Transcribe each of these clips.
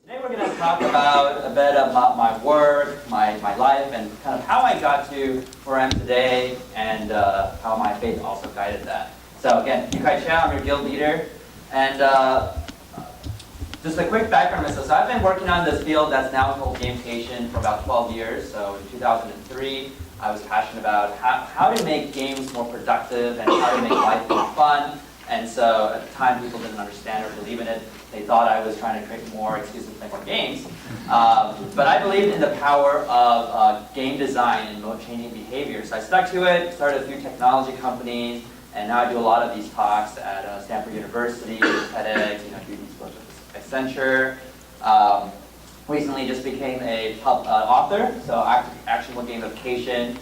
Today we're going to talk about a bit about my work, my life, and kind of how I got to where I am today, and how my faith also guided that. So again, Chou, I'm your guild leader, and just a quick background on myself. So I've been working on this field that's now called gamification for about 12 years. So in 2003, I was passionate about how to make games more productive and how to make life more fun. And so at the time, people didn't understand or believe in it. They thought I was trying to create more excuses to play more games. But I believed in the power of game design and changing behavior. So I stuck to it, started a few technology companies, and now I do a lot of these talks at Stanford University, TEDx, do these books with Accenture. Recently just became a author, so actionable gamification,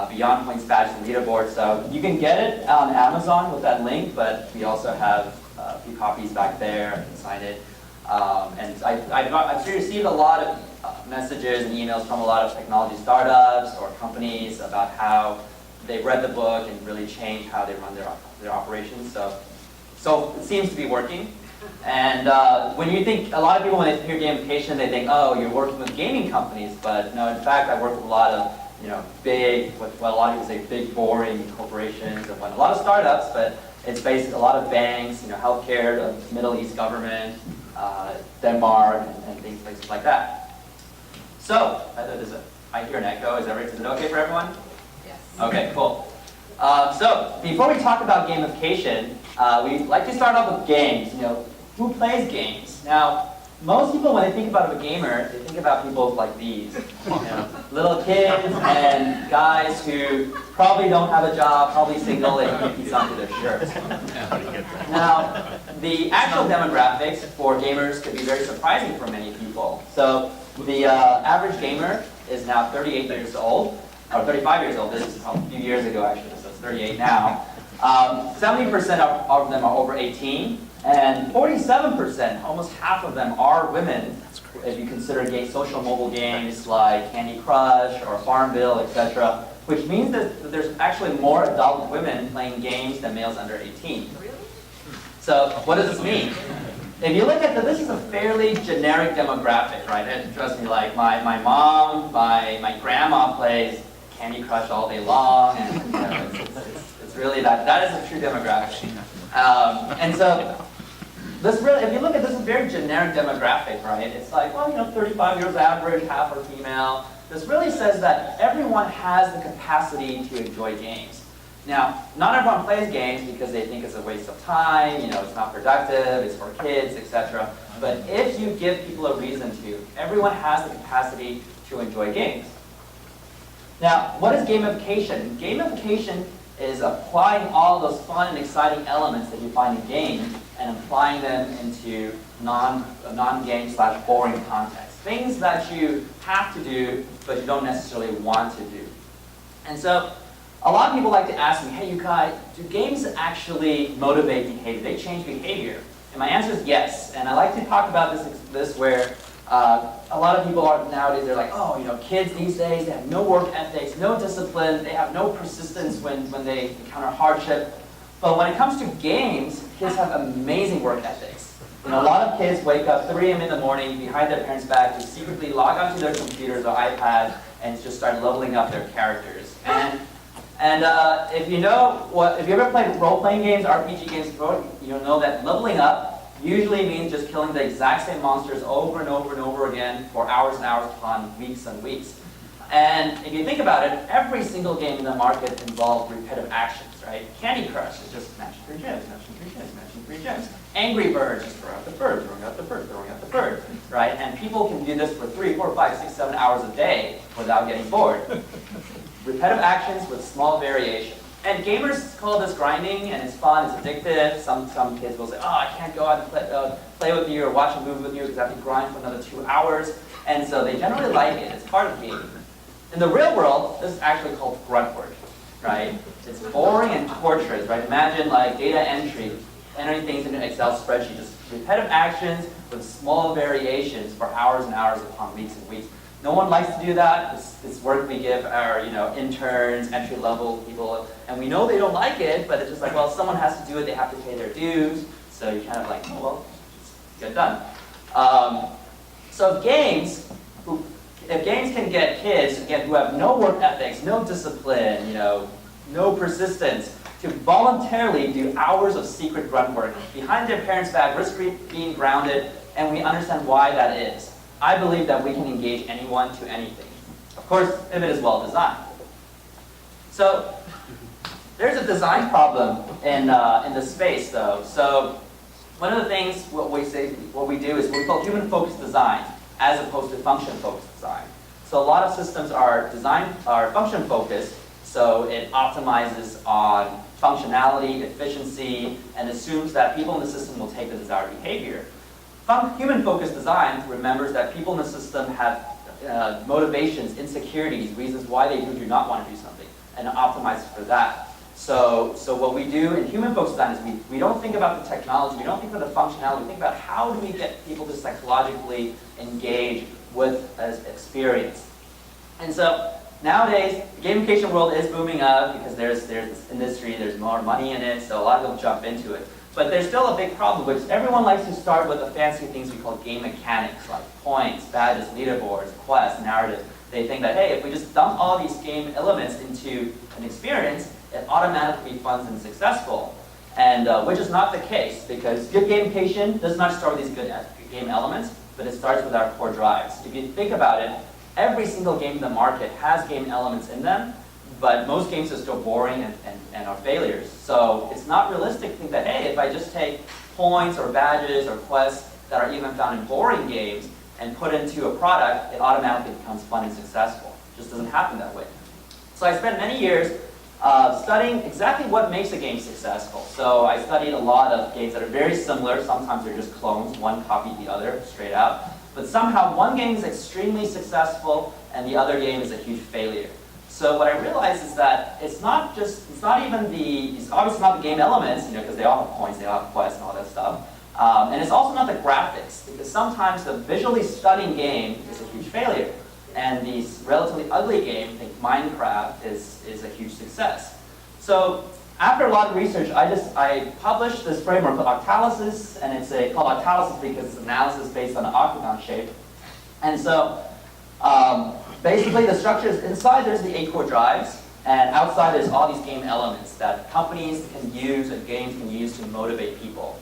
Beyond Points, Badges, and Leaderboards. So you can get it on Amazon with that link, but we also have a few copies back there. I can sign it. And I've received a lot of messages and emails from a lot of technology startups or companies about how they read the book and really changed how they run their operations. So it seems to be working. And when you think, a lot of people when they hear gamification, they think, oh, you're working with gaming companies. But no, in fact, I work with a lot of big, what a lot of people say, big, boring corporations. I've run a lot of startups, but it's based a lot of banks, healthcare, Middle East government, Denmark, and places like that. So, I hear an echo. Is it okay for everyone? Yes. Okay, cool. So, before we talk about gamification, we like to start off with games. Who plays games? Now, most people, when they think about a gamer, they think about people like these. Little kids and guys who probably don't have a job, probably single, and keep these onto their shirts. Now, the actual demographics for gamers could be very surprising for many people. So, the average gamer is now 38 years old, or 35 years old. This is a few years ago, actually, so it's 38 now. 70% of them are over 18. And 47%, almost half of them, are women, if you consider social mobile games like Candy Crush or Farmville, etc., which means that there's actually more adult women playing games than males under 18. Really? So what does this mean? If you look at this is a fairly generic demographic, right? And trust me, like my mom, my grandma plays Candy Crush all day long, and it's really that is a true demographic. And so, if you look at this, is a very generic demographic, right? It's like, 35 years average, half are female. This really says that everyone has the capacity to enjoy games. Now, not everyone plays games because they think it's a waste of time, it's not productive, it's for kids, etc. But if you give people a reason to, everyone has the capacity to enjoy games. Now, what is gamification? Gamification is applying all those fun and exciting elements that you find in games and applying them into non-game / boring context. Things that you have to do, but you don't necessarily want to do. And so, a lot of people like to ask me, hey, you guys, do games actually motivate behavior? They change behavior? And my answer is yes. And I like to talk about this where a lot of people nowadays, they're like, kids these days, they have no work ethics, no discipline, they have no persistence when they encounter hardship. But when it comes to games, kids have amazing work ethics. A lot of kids wake up 3 a.m. in the morning behind their parents' back to secretly log onto their computers or iPads and just start leveling up their characters. And if you ever played role-playing games, RPG games before, you know that leveling up usually means just killing the exact same monsters over and over and over again for hours and hours upon weeks and weeks. And if you think about it, every single game in the market involves repetitive actions, right? Candy Crush is just matching 3 gems, matching 3 gems, matching 3 gems. Angry Birds, just throw out the bird, throwing out the bird, throwing out the bird, right? And people can do this for 3, 4, 5, 6, 7 hours a day without getting bored. Repetitive actions with small variation. And gamers call this grinding, and it's fun, it's addictive. Some kids will say, I can't go out and play with you or watch a movie with you because I have to grind for another 2 hours. And so they generally like it. It's part of the game. In the real world, this is actually called grunt work, right? It's boring and torturous, right? Imagine like data entry, entering things into an Excel spreadsheet, just repetitive actions with small variations for hours and hours upon weeks and weeks. No one likes to do that. It's work we give our interns, entry-level people, and we know they don't like it, but it's just like, well, someone has to do it, they have to pay their dues, so you kind of like, just get done. So if games can get kids, again, who have no work ethics, no discipline, no persistence, to voluntarily do hours of secret grunt work behind their parents' back, risk being grounded, and we understand why that is, I believe that we can engage anyone to anything. Of course, if it is well designed. So there's a design problem in the space, though. So one of the things what we do is what we call human-focused design, as opposed to function-focused design. So a lot of systems are function-focused, so it optimizes on functionality, efficiency, and assumes that people in the system will take the desired behavior. Human-focused design remembers that people in the system have motivations, insecurities, reasons why they do not want to do something, and it optimizes for that. So what we do in human-focused design is we don't think about the technology, we don't think about the functionality, we think about how do we get people to psychologically engage with an experience. And so nowadays, the gamification world is booming up because there's this industry, there's more money in it, so a lot of people jump into it. But there's still a big problem, which everyone likes to start with the fancy things we call game mechanics, like points, badges, leaderboards, quests, narrative. They think that, hey, if we just dump all these game elements into an experience, it automatically be fun and successful. And which is not the case, because good gamification does not start with these good game elements, but it starts with our core drives. If you think about it, every single game in the market has game elements in them, but most games are still boring and are failures. So it's not realistic to think that, hey, if I just take points or badges or quests that are even found in boring games and put into a product, it automatically becomes fun and successful. It just doesn't happen that way. So I spent many years studying exactly what makes a game successful. So I studied a lot of games that are very similar. Sometimes they're just clones, one copied the other straight out. But somehow one game is extremely successful and the other game is a huge failure. So what I realized is that it's obviously not the game elements, because they all have points, they all have quests and all that stuff. And it's also not the graphics, because sometimes the visually stunning game is a huge failure. And the relatively ugly game, think Minecraft, is a huge success. So after a lot of research, I published this framework called Octalysis, and it's called Octalysis because it's analysis based on an octagon shape. And so basically the structure is inside there's the 8 core drives, and outside there's all these game elements that companies can use and games can use to motivate people.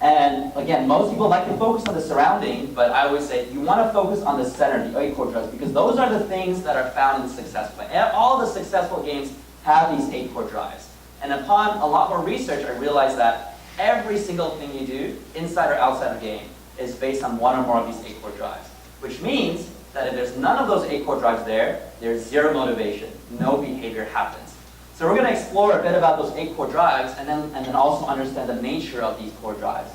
And again, most people like to focus on the surrounding, but I always say you want to focus on the center, the 8 core drives, because those are the things that are found in the successful. All the successful games have these 8 core drives. And upon a lot more research, I realized that every single thing you do, inside or outside of the game, is based on one or more of these 8 core drives. Which means that if there's none of those 8 core drives there, there's zero motivation. No behavior happens. So we're going to explore a bit about those 8 core drives and then also understand the nature of these core drives.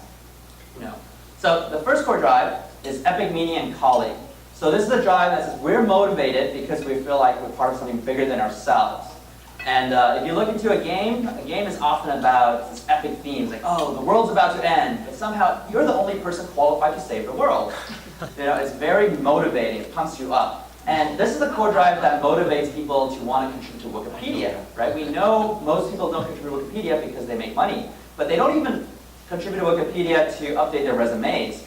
So the first core drive is epic meaning and calling. So this is a drive that says we're motivated because we feel like we're part of something bigger than ourselves. And if you look into a game is often about this epic themes, like, oh, the world's about to end, but somehow you're the only person qualified to save the world. It's very motivating, it pumps you up. And this is the core drive that motivates people to want to contribute to Wikipedia, right? We know most people don't contribute to Wikipedia because they make money, but they don't even contribute to Wikipedia to update their resumes.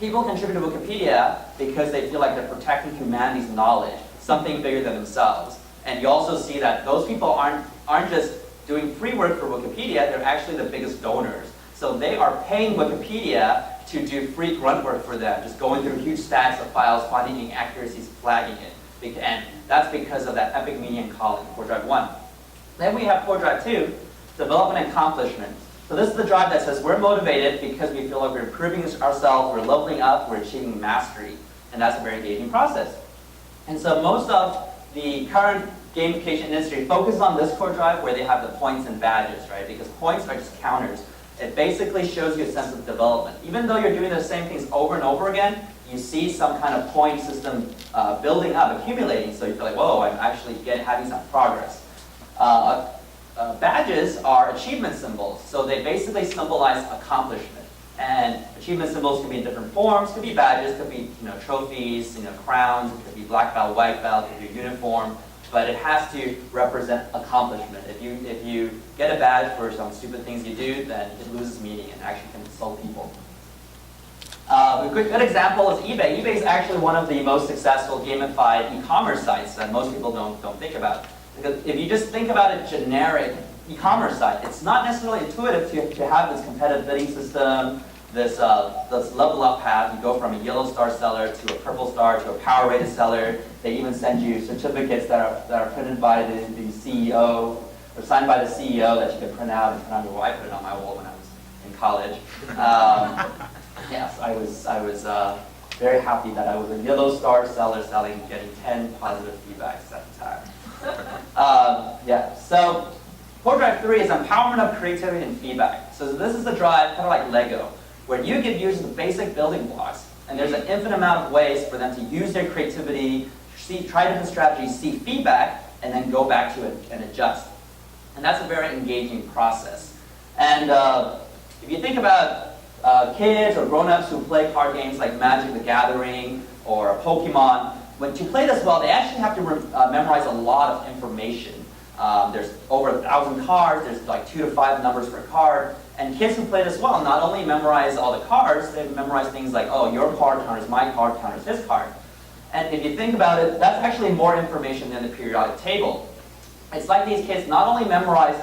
People contribute to Wikipedia because they feel like they're protecting humanity's knowledge, something bigger than themselves. And you also see that those people aren't just doing free work for Wikipedia, they're actually the biggest donors. So they are paying Wikipedia to do free grunt work for them, just going through huge stacks of files, finding inaccuracies, flagging it. And that's because of that epic meaning and calling, core drive 1. Then we have core drive 2, development and accomplishment. So this is the drive that says we're motivated because we feel like we're improving ourselves, we're leveling up, we're achieving mastery. And that's a very engaging process. And so most of the current gamification industry focuses on this core drive where they have the points and badges, right? Because points are just counters. It basically shows you a sense of development. Even though you're doing the same things over and over again, you see some kind of point system building up, accumulating, so you feel like, whoa, I'm actually having some progress. Badges are achievement symbols, so they basically symbolize accomplishment. And achievement symbols can be in different forms. Could be badges, could be trophies, crowns. It could be black belt, white belt, it could be uniform. But it has to represent accomplishment. If you get a badge for some stupid things you do, then it loses meaning and actually can insult people. A good example is eBay. eBay is actually one of the most successful gamified e-commerce sites that most people don't think about. Because if you just think about a generic e-commerce site, it's not necessarily intuitive to have this competitive bidding system, this level up path. You go from a yellow star seller to a purple star to a power rated seller. They even send you certificates that are printed by the CEO or signed by the CEO that you can print out and put on your wall. I put it on my wall when I was in college. Yes, I was very happy that I was a yellow star seller getting 10 positive feedbacks at the time. Yeah, so core drive 3 is empowerment of creativity and feedback. So this is the drive, kind of like Lego, where you give users the basic building blocks, and there's an infinite amount of ways for them to use their creativity, try different strategies, see feedback, and then go back to it and adjust. And that's a very engaging process. And if you think about kids or grown-ups who play card games like Magic the Gathering or Pokemon, to play this well, they actually have to memorize a lot of information. There's over 1,000 cards, there's like 2 to 5 numbers per card, and kids who play this well not only memorize all the cards, they memorize things like, oh, your card counters my card counters his card. And if you think about it, that's actually more information than the periodic table. It's like these kids not only memorize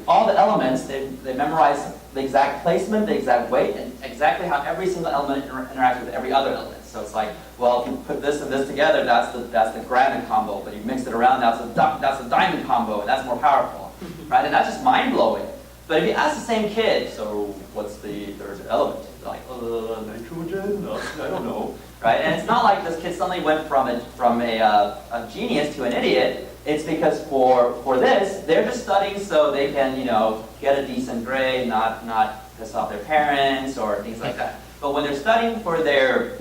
all the elements, they memorize the exact placement, the exact weight, and exactly how every single element interacts with every other element. So it's like, well, if you put this and this together, that's the granite combo, but you mix it around, that's a diamond combo, and that's more powerful, right? And that's just mind-blowing. But if you ask the same kid, so what's the third element? Like, nitrogen? No, I don't know, right? And it's not like this kid suddenly went from a genius to an idiot. It's because for this, they're just studying so they can, get a decent grade, not piss off their parents or things like that. But when they're studying for their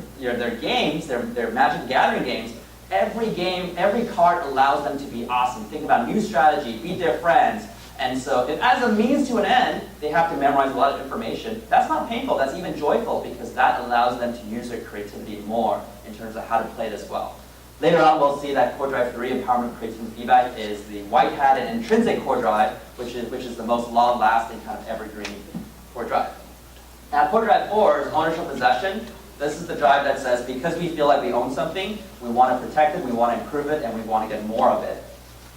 games, their Magic the Gathering games, every card allows them to be awesome. Think about new strategy, beat their friends. And so as a means to an end, they have to memorize a lot of information. That's not painful, that's even joyful, because that allows them to use their creativity more in terms of how to play this well. Later on, we'll see that core drive 3, empowerment, creativity, and feedback, is the white hat and intrinsic core drive, which is the most long-lasting kind of evergreen core drive. Now, core drive 4 is ownership possession. This is the drive that says, because we feel like we own something, we want to protect it, we want to improve it, and we want to get more of it.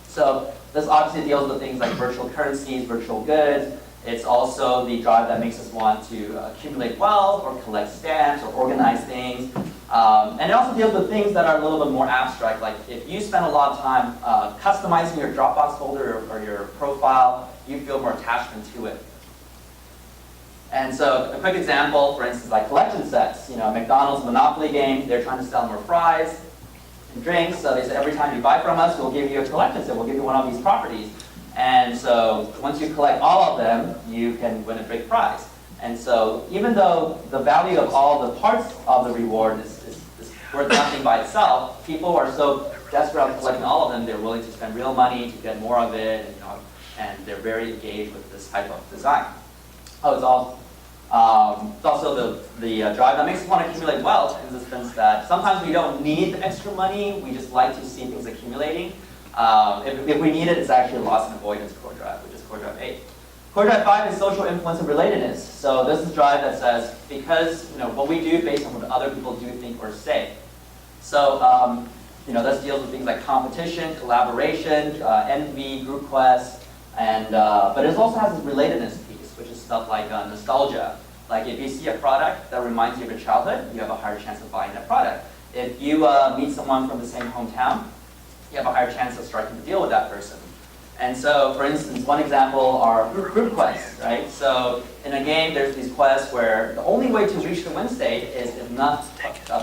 So this obviously deals with things like virtual currencies, virtual goods. It's also the drive that makes us want to accumulate wealth or collect stamps or organize things. And it also deals with things that are a little bit more abstract, like if you spend a lot of time customizing your Dropbox folder or your profile, you feel more attachment to it. And so a quick example, for instance, like collection sets. McDonald's Monopoly game, they're trying to sell more fries and drinks, so they said every time you buy from us, we'll give you a collection set, we'll give you one of these properties. And so once you collect all of them, you can win a big prize. And so even though the value of all the parts of the reward is worth nothing by itself, people are so desperate about collecting all of them, they're willing to spend real money to get more of it, and they're very engaged with this type of design. It's also the drive that makes us want to accumulate wealth, in the sense that sometimes we don't need the extra money, we just like to see things accumulating. If we need it, it's actually a loss and avoidance core drive, which is core drive 8. Core drive 5 is social influence and relatedness. So this is a drive that says, because what we do based on what other people do, think, or say. So this deals with things like competition, collaboration, envy, group quests, and but it also has this relatedness piece, which is stuff like nostalgia. Like if you see a product that reminds you of your childhood, you have a higher chance of buying that product. If you meet someone from the same hometown, you have a higher chance of striking a deal with that person. And so, for instance, one example are group quests, right? So in a game, there's these quests where the only way to reach the win state is if enough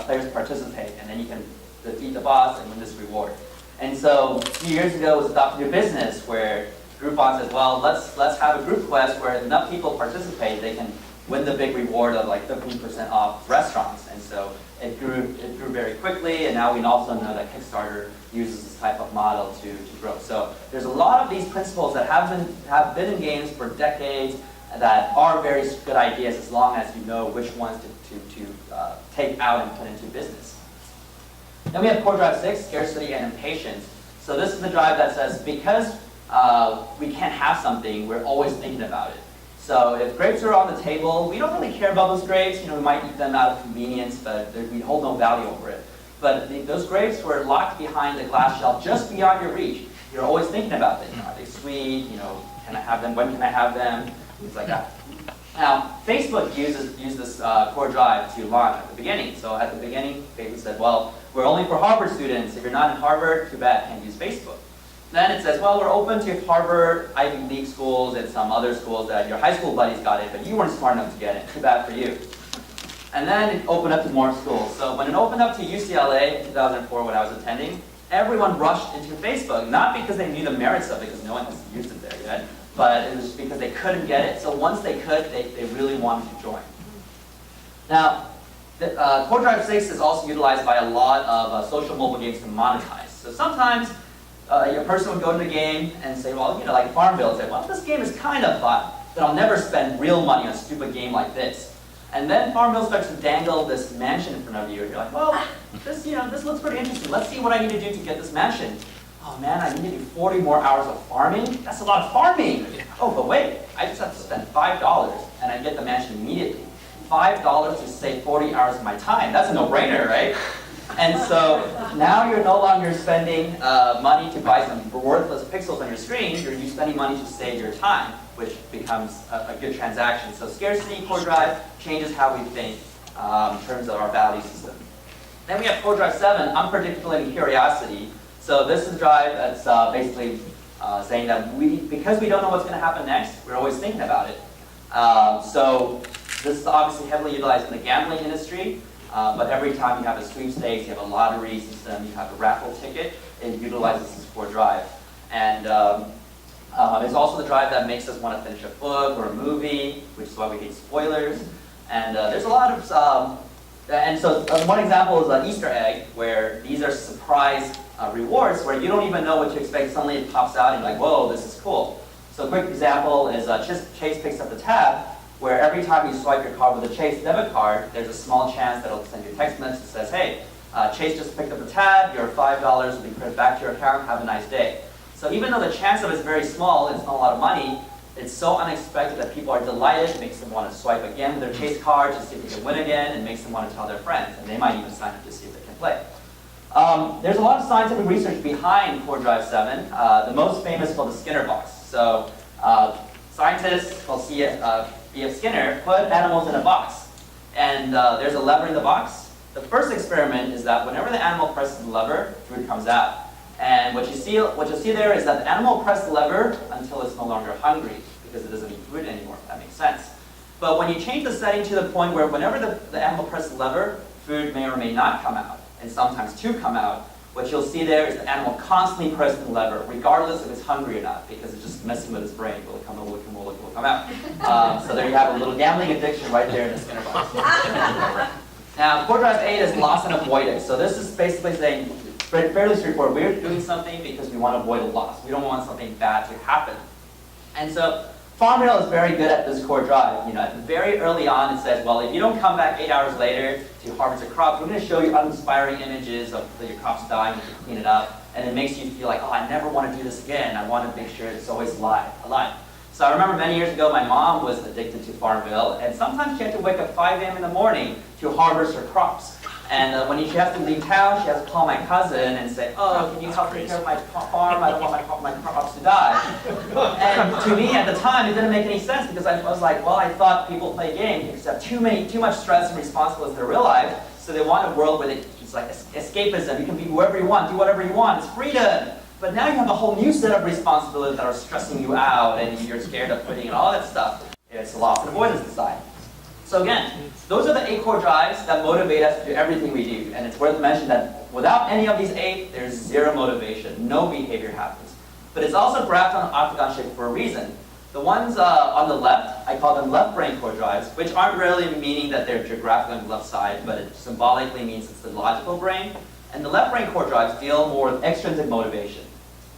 players participate, and then you can defeat the boss and win this reward. And so a few years ago, it was adopted to business, where Groupon says, well, let's have a group quest where enough people participate, they can win the big reward of like 15% off restaurants. And so it grew very quickly, and now we also know that Kickstarter uses this type of model to grow. So there's a lot of these principles that have been in games for decades that are very good ideas, as long as you know which ones to take out and put into business. Then we have core drive 6, scarcity and impatience. So this is the drive that says, because we can't have something, we're always thinking about it. So if grapes are on the table, we don't really care about those grapes. We might eat them out of convenience, but we hold no value over it. But those grapes were locked behind the glass shelf just beyond your reach. You're always thinking about them. Are they sweet? Can I have them? When can I have them? Things like that. Now, Facebook used this core drive to launch at the beginning. So at the beginning, Facebook said, well, we're only for Harvard students. If you're not in Harvard, too bad, can't use Facebook. Then it says, well, we're open to Harvard, Ivy League schools, and some other schools that your high school buddies got it, but you weren't smart enough to get it. Too bad for you. And then it opened up to more schools. So when it opened up to UCLA in 2004, when I was attending, everyone rushed into Facebook, not because they knew the merits of it, because no one has used it there yet, but it was because they couldn't get it. So once they could, they really wanted to join. Now, Core Drive 6 is also utilized by a lot of social mobile games to monetize. So sometimes your person would go to the game and say, well, like Farmville, say, well, this game is kind of fun, but I'll never spend real money on a stupid game like this. And then Farmville starts to dangle this mansion in front of you, and you're like, well, this looks pretty interesting. Let's see what I need to do to get this mansion. Oh man, I need to do 40 more hours of farming? That's a lot of farming! Oh, but wait, I just have to spend $5 and I get the mansion immediately. $5 to save 40 hours of my time. That's a no-brainer, right? And so now you're no longer spending money to buy some worthless pixels on your screen. You're spending money to save your time, which becomes a good transaction. So scarcity core drive changes how we think in terms of our value system. Then we have core drive 7, unpredictability and curiosity. So this is a drive that's basically saying that because we don't know what's going to happen next, we're always thinking about it. So this is obviously heavily utilized in the gambling industry. But every time you have a sweepstakes, you have a lottery system, you have a raffle ticket, it utilizes this core drive. And it's also the drive that makes us want to finish a book or a movie, which is why we hate spoilers. And there's a lot of, and so one example is an Easter egg, where these are surprise rewards where you don't even know what to expect. Suddenly it pops out and you're like, whoa, this is cool. So a quick example is Chase picks up the tab, where every time you swipe your card with a Chase debit card, there's a small chance that it'll send you a text message that says, hey, Chase just picked up the tab, your $5 will be credited back to your account, have a nice day. So even though the chance of it is very small, it's not a lot of money, it's so unexpected that people are delighted. It makes them want to swipe again with their Chase card to see if they can win again, and makes them want to tell their friends, and they might even sign up to see if they can play. There's a lot of scientific research behind Core Drive 7. The most famous is called the Skinner box. So scientists called B.F. Skinner put animals in a box, and there's a lever in the box. The first experiment is that whenever the animal presses the lever, food comes out. And what you'll see there is that the animal presses the lever until it's no longer hungry, because it doesn't eat food anymore, if that makes sense. But when you change the setting to the point where whenever the animal presses the lever, food may or may not come out, and sometimes two come out, what you'll see there is the animal constantly pressing the lever, regardless if it's hungry or not, because it's just messing with its brain. Will it come out? Will it come out? Will it come out? So there you have a little gambling addiction right there in the Skinner box. Now, Core Drive 8 is loss and avoidance. So this is basically saying, fairly straightforward, we're doing something because we want to avoid a loss. We don't want something bad to happen. And so Farmville is very good at this core drive. At the very early on, it says, well, if you don't come back 8 hours later to harvest a crop, we're going to show you uninspiring images of your crops dying, you can clean it up, and it makes you feel like, oh, I never want to do this again. I want to make sure it's always alive. So I remember many years ago, my mom was addicted to Farmville, and sometimes she had to wake up 5 a.m. in the morning to harvest her crops. And when she has to leave town, she has to call my cousin and say, oh, can you help take care of my farm? I don't want my crops to die. And to me, at the time, it didn't make any sense, because I was like, well, I thought people play games because they have too much stress and responsibilities in their real life, so they want a world where it's like escapism. You can be whoever you want, do whatever you want, it's freedom. But now you have a whole new set of responsibilities that are stressing you out, and you're scared of quitting and all that stuff. It's loss and avoidance inside. So again, those are the 8 core drives that motivate us to do everything we do. And it's worth mentioning that without any of these 8, there's zero motivation. No behavior happens. But it's also graphed on an octagon shape for a reason. The ones on the left, I call them left brain core drives, which aren't really meaning that they're geographically on the left side, but it symbolically means it's the logical brain. And the left brain core drives deal more with extrinsic motivation.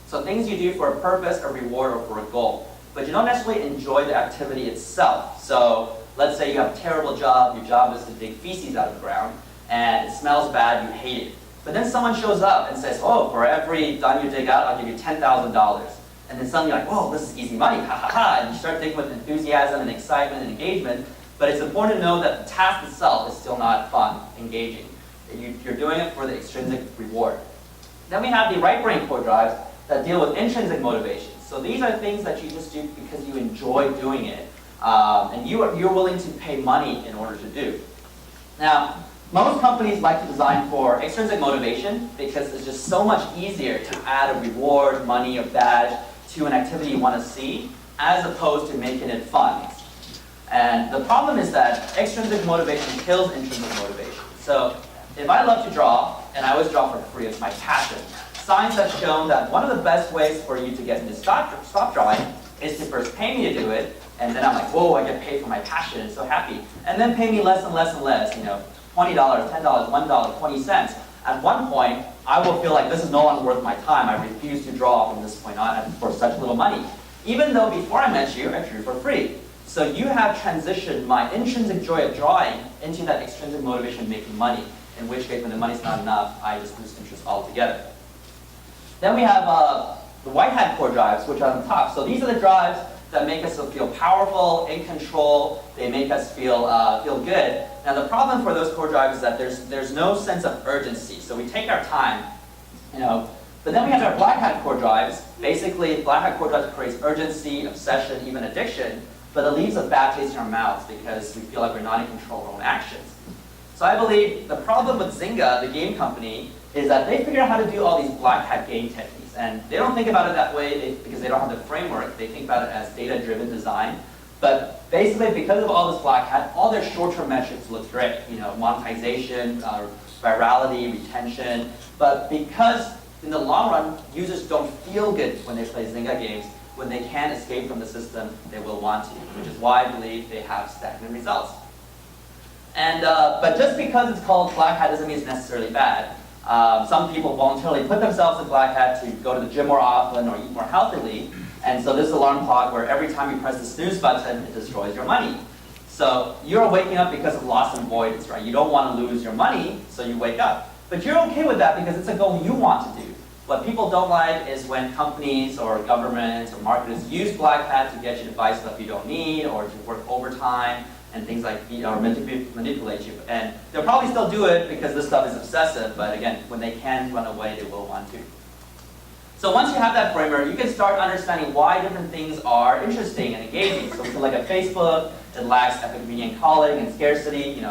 So things you do for a purpose, a reward, or for a goal. But you don't necessarily enjoy the activity itself. So let's say you have a terrible job, your job is to dig feces out of the ground, and it smells bad, you hate it. But then someone shows up and says, oh, for every dime you dig out, I'll give you $10,000. And then suddenly you're like, whoa, this is easy money, ha ha ha, and you start thinking with enthusiasm and excitement and engagement, but it's important to know that the task itself is still not fun, engaging. You're doing it for the extrinsic reward. Then we have the right brain core drives that deal with intrinsic motivation. So these are things that you just do because you enjoy doing it, and you're willing to pay money in order to do. Now, most companies like to design for extrinsic motivation because it's just so much easier to add a reward, money, or badge to an activity you want to see, as opposed to making it fun. And the problem is that extrinsic motivation kills intrinsic motivation. So if I love to draw, and I always draw for free, it's my passion, science has shown that one of the best ways for you to get me to stop drawing is to first pay me to do it, and then I'm like, whoa, I get paid for my passion, I'm so happy. And then pay me less and less and less, $20, $10, $1, 20 cents. At one point, I will feel like this is no longer worth my time. I refuse to draw from this point on for such little money. Even though before I met you, I drew for free. So you have transitioned my intrinsic joy of drawing into that extrinsic motivation of making money, in which case when the money's not enough, I just lose interest altogether. Then we have the white hat core drives, which are on top. So these are the drives that make us feel powerful, in control. They make us feel good. Now the problem for those core drives is that there's no sense of urgency. So we take our time, But then we have our black hat core drives. Basically, black hat core drives creates urgency, obsession, even addiction, but it leaves a bad taste in our mouths because we feel like we're not in control of our own actions. So I believe the problem with Zynga, the game company, is that they figure out how to do all these black hat game techniques. And they don't think about it that way because they don't have the framework. They think about it as data-driven design. But basically, because of all this black hat, all their short-term metrics look great. Monetization, virality, retention. But because in the long run, users don't feel good when they play Zynga games, when they can't escape from the system, they will want to, which is why I believe they have stagnant results. And but just because it's called black hat doesn't mean it's necessarily bad. Some people voluntarily put themselves in black hat to go to the gym more often or eat more healthily. And so this is an alarm clock where every time you press the snooze button, it destroys your money. So you're waking up because of loss and avoidance, right? You don't want to lose your money, so you wake up. But you're okay with that because it's a goal you want to do. What people don't like is when companies or governments or marketers use black hat to get you to buy stuff you don't need or to work overtime and things like, or manipulate you. And they'll probably still do it because this stuff is obsessive, but again, when they can run away, they will want to. So once you have that framework, you can start understanding why different things are interesting and engaging. So we can look at Facebook, it lacks convenient calling and scarcity. You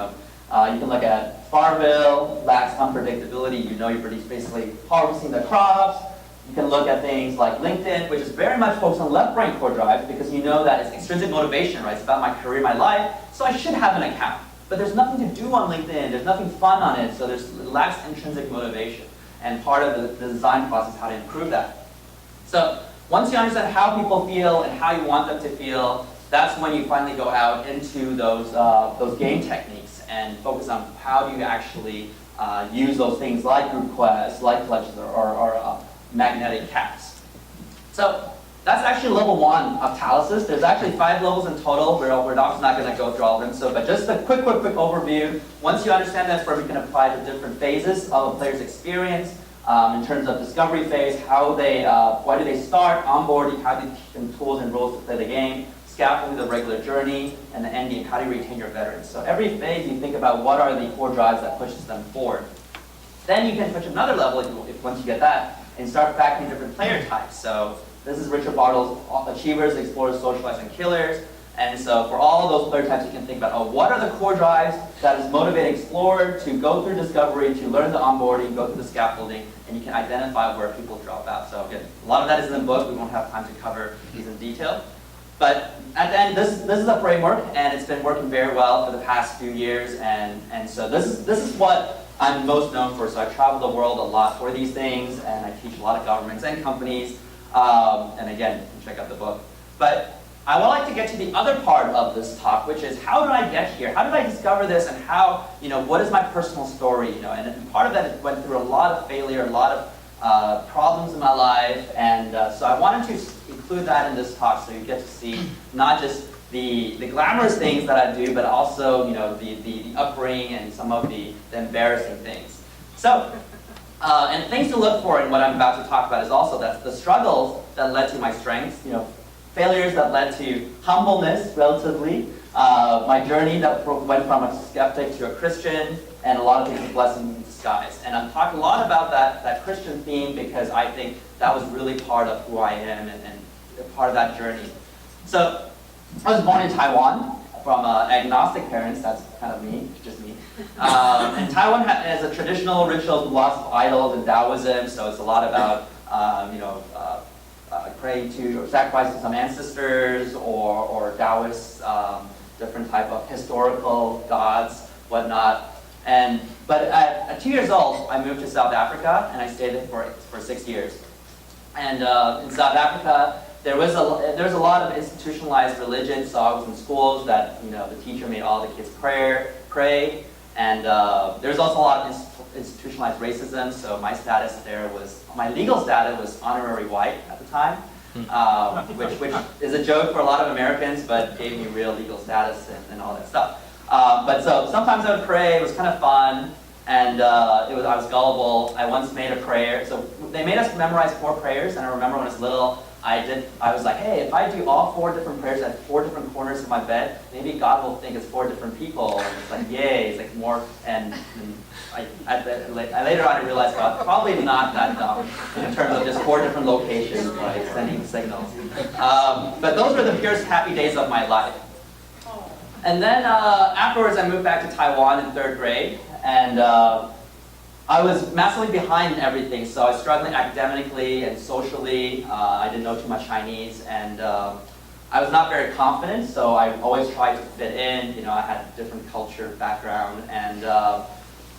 can look at Farmville, lacks unpredictability. You're basically harvesting the crops. You can look at things like LinkedIn, which is very much focused on left brain core drives because you know that it's extrinsic motivation, right? It's about my career, my life, so I should have an account. But there's nothing to do on LinkedIn. There's nothing fun on it, so it lacks intrinsic motivation. And part of the design process is how to improve that. So once you understand how people feel and how you want them to feel, that's when you finally go out into those game techniques and focus on how do you actually use those things like group quests, like collections, or magnetic caps. So that's actually level 1 of Talysis. There's actually 5 levels in total. We're not going to go through all of them. But just a quick overview. Once you understand that framework, you can apply to different phases of a player's experience in terms of discovery phase, why do they start, onboarding, how do you teach them tools and rules to play the game, scaffolding the regular journey, and the ending, how do you retain your veterans. So every phase you think about what are the core drives that pushes them forward. Then you can push another level once you get that and start factoring different player types. So this is Richard Bartle's Achievers, Explorers, Socialites, and Killers. And so for all of those player types, you can think about, what are the core drives that is motivating Explorer to go through discovery, to learn the onboarding, go through the scaffolding, and you can identify where people drop out. So again, a lot of that is in the book. We won't have time to cover these in detail. But at the end, this is a framework, and it's been working very well for the past few years. And so this is what I'm most known for. So I travel the world a lot for these things, and I teach a lot of governments and companies. And again, you can check out the book. But I would like to get to the other part of this talk, which is how did I get here? How did I discover this? And how, what is my personal story? And part of that went through a lot of failure, a lot of problems in my life. And so I wanted to include that in this talk so you get to see not just the glamorous things that I do, but also the upbringing and some of the embarrassing things. So And things to look for in what I'm about to talk about is also that the struggles that led to my strengths, failures that led to humbleness, relatively, my journey that went from a skeptic to a Christian, and a lot of things are blessings in disguise. And I'm talking a lot about that Christian theme because I think that was really part of who I am and part of that journey. So I was born in Taiwan from agnostic parents. That's kind of me, just me. And Taiwan has a traditional ritual with lots of idols and Taoism, so it's a lot about praying to or sacrificing some ancestors or Taoist, different type of historical gods, whatnot. But at 2 years old, I moved to South Africa and I stayed there for 6 years. And in South Africa, there's a lot of institutionalized religion. So I was in schools that the teacher made all the kids pray, and there's also a lot of institutionalized racism. So my legal status was honorary white at the time, which is a joke for a lot of Americans, but gave me real legal status and all that stuff. But so sometimes I would pray. It was kind of fun, and I was gullible. I once made a prayer. So they made us memorize 4 prayers, and I remember when I was little, I was like, hey, if I do all 4 different prayers at 4 different corners of my bed, maybe God will think it's 4 different people. And it's like, yay, it's like more. And later on I realized God probably not that dumb in terms of just 4 different locations, like sending signals. But those were the purest happy days of my life. And then afterwards I moved back to Taiwan in 3rd grade, and I was massively behind in everything, so I was struggling academically and socially. I didn't know too much Chinese, and I was not very confident, so I always tried to fit in. I had a different culture background,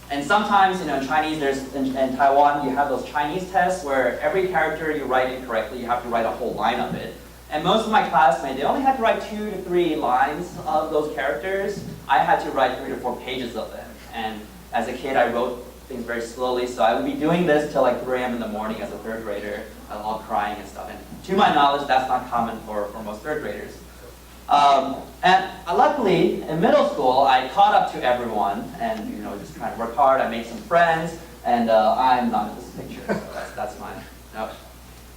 and sometimes, in Chinese, in Taiwan, you have those Chinese tests where every character you write incorrectly, you have to write a whole line of it. And most of my classmates, they only had to write 2 to 3 lines of those characters. I had to write 3 to 4 pages of them, and as a kid, I wrote things very slowly, so I would be doing this till like 3 a.m. in the morning as a 3rd grader, all crying and stuff. And to my knowledge, that's not common for most 3rd graders. And luckily, in middle school, I caught up to everyone, and just trying to work hard. I made some friends, and I'm not in this picture, so that's mine. No.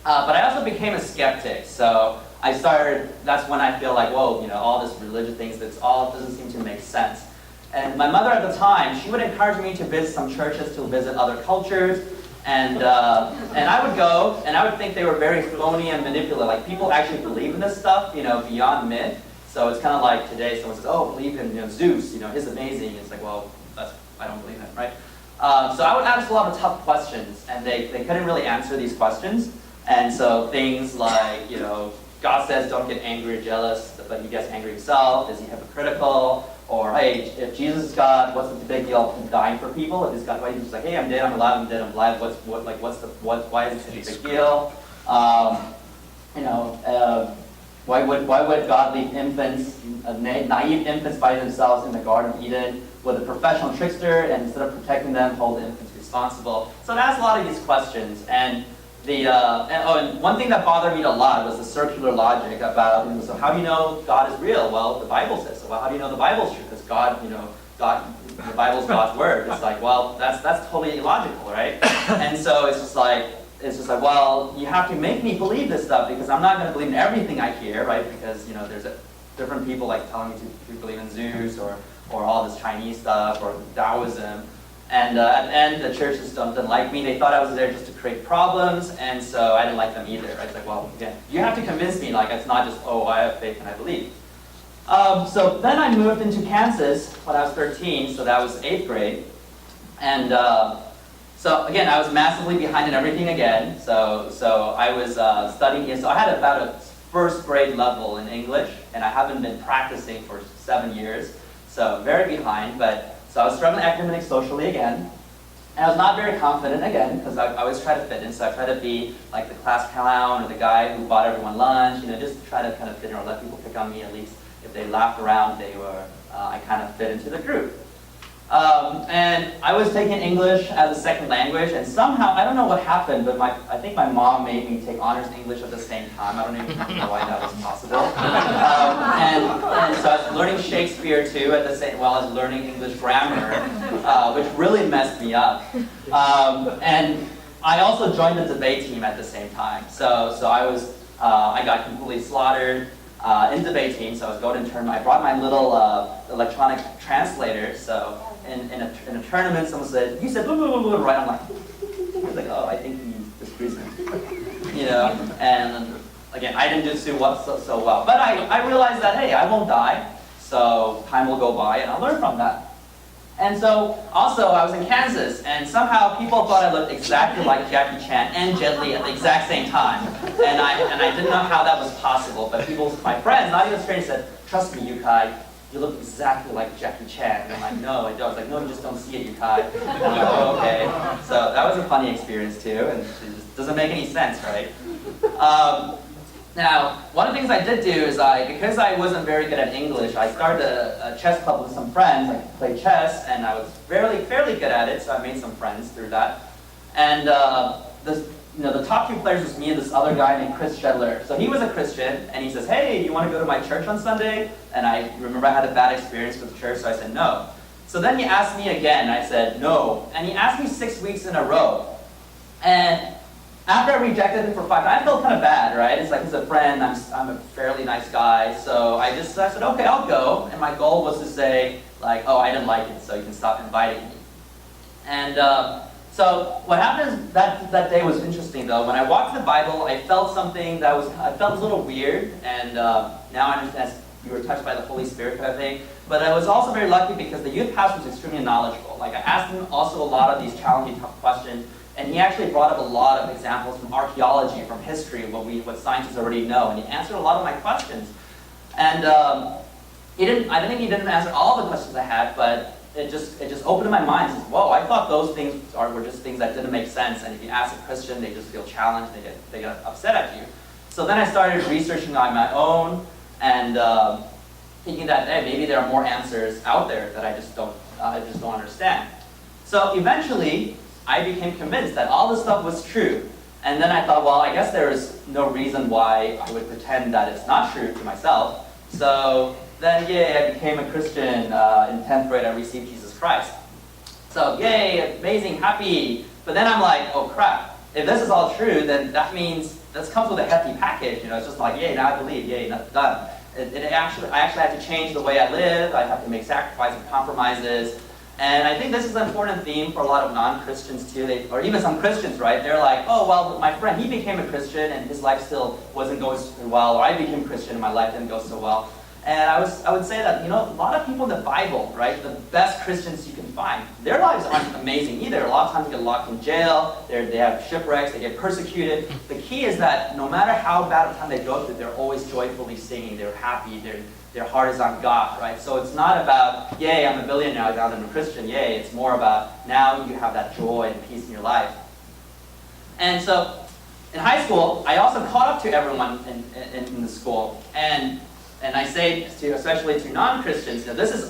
But I also became a skeptic, so that's when I feel like, whoa, all this religious things, doesn't seem to make sense. And my mother at the time, she would encourage me to visit some churches, to visit other cultures, and I would go, and I would think they were very phony and manipulative. Like, people actually believe in this stuff, beyond myth. So it's kind of like today, someone says, oh, believe in Zeus, he's amazing. It's like, well, I don't believe that, right? So I would ask a lot of tough questions, and they couldn't really answer these questions. And so things like, God says don't get angry or jealous, but he gets angry himself. Is he hypocritical? Or, hey, if Jesus is God, what's the big deal of him dying for people? If he's God, why he's just like, hey, I'm dead, I'm alive, I'm dead, I'm alive. Why is it such a big deal? Why would God leave infants, naive infants by themselves in the Garden of Eden with a professional trickster, and instead of protecting them, hold the infants responsible? So it asks a lot of these questions, and and one thing that bothered me a lot was the circular logic about, so how do you know God is real? Well, the Bible says so. Well, how do you know the Bible's true? Because the Bible's God's word. It's like, well, that's totally illogical, right? And so it's just like, well, you have to make me believe this stuff because I'm not going to believe in everything I hear, right? Because there's different people like telling me to believe in Zeus or all this Chinese stuff or Taoism. And at the end, the church just didn't like me. They thought I was there just to create problems, and so I didn't like them either. It's like, well, again, you have to convince me. Like, it's not just, oh, I have faith and I believe. So then I moved into Kansas when I was 13, so that was 8th grade. And so again, I was massively behind in everything again. So I was studying, so I had about a 1st grade level in English, and I haven't been practicing for 7 years. So very behind, so I was struggling academically, socially again, and I was not very confident again because I always try to fit in. So I try to be like the class clown or the guy who bought everyone lunch, just to try to kind of fit in or let people pick on me at least. If they laughed around, I kind of fit into the group. And I was taking English as a 2nd language, and somehow, I don't know what happened, but I think my mom made me take honors English at the same time. I don't even know why that was possible. And so learning Shakespeare too at the same, well as learning English grammar, which really messed me up. And I also joined the debate team at the same time. So I got completely slaughtered in debate team. So I was going to turn. I brought my little electronic translator. So in a tournament, someone said, "You said blah, blah, blah, blah," right?" I'm like, I was like, "Oh, I think he disagrees with me," And again, I didn't do so well. But I realized that, hey, I won't die. So time will go by, and I'll learn from that. And so, also, I was in Kansas, and somehow people thought I looked exactly like Jackie Chan and Jet Li at the exact same time. And I didn't know how that was possible, but my friends, not even strangers, said, "Trust me, Yukai, you look exactly like Jackie Chan." And I'm like, "No, I don't." I was like, "No, you just don't see it, Yukai." And I'm like, "Oh, okay." So that was a funny experience too, and it just doesn't make any sense, right? Now, one of the things I did do is because I wasn't very good at English, I started a chess club with some friends. I played chess, and I was fairly good at it, so I made some friends through that. And the top two players was me and this other guy named Schedler. So he was a Christian, and he says, "Hey, you want to go to my church on Sunday?" And I remember I had a bad experience with church, so I said no. So then he asked me again, and I said no. And he asked me 6 weeks in a row. And after I rejected him for 5 times, I felt kind of bad, right? It's like he's a friend, I'm a fairly nice guy, so I said, okay, I'll go. And my goal was to say, like, oh, I didn't like it, so you can stop inviting me. And so what happened is that day was interesting, though. When I walked the Bible, I felt something I felt a little weird, and now I understand you were touched by the Holy Spirit kind of thing. But I was also very lucky because the youth pastor was extremely knowledgeable. Like, I asked him also a lot of these challenging, tough questions. And he actually brought up a lot of examples from archaeology, from history, what scientists already know, and he answered a lot of my questions. And I think he didn't answer all the questions I had, but it just opened my mind. Says, whoa, I thought those things were just things that didn't make sense. And if you ask a Christian, they just feel challenged, they get upset at you. So then I started researching on my own, and thinking that, hey, maybe there are more answers out there that I just don't understand. So eventually, I became convinced that all this stuff was true. And then I thought, well, I guess there is no reason why I would pretend that it's not true to myself. So then, yay, I became a Christian. In 10th grade, I received Jesus Christ. So, yay, amazing, happy. But then I'm like, oh, crap. If this is all true, then that means this comes with a hefty package. It's just like, yay, now I believe, yay, that's done. I actually had to change the way I live. I have to make sacrifices and compromises. And I think this is an important theme for a lot of non-Christians too, or even some Christians, right? They're like, oh, well, my friend, he became a Christian and his life still wasn't going so well, or I became a Christian and my life didn't go so well. And I would say that, a lot of people in the Bible, right, the best Christians you can find, their lives aren't amazing either. A lot of times they get locked in jail, they have shipwrecks, they get persecuted. The key is that no matter how bad a time they go through, they're always joyfully singing, they're happy, their heart is on God, right? So it's not about, yay, I'm a billionaire now that I'm a Christian, yay. It's more about now you have that joy and peace in your life. And so in high school, I also caught up to everyone in the school. And I say, especially to non-Christians, there's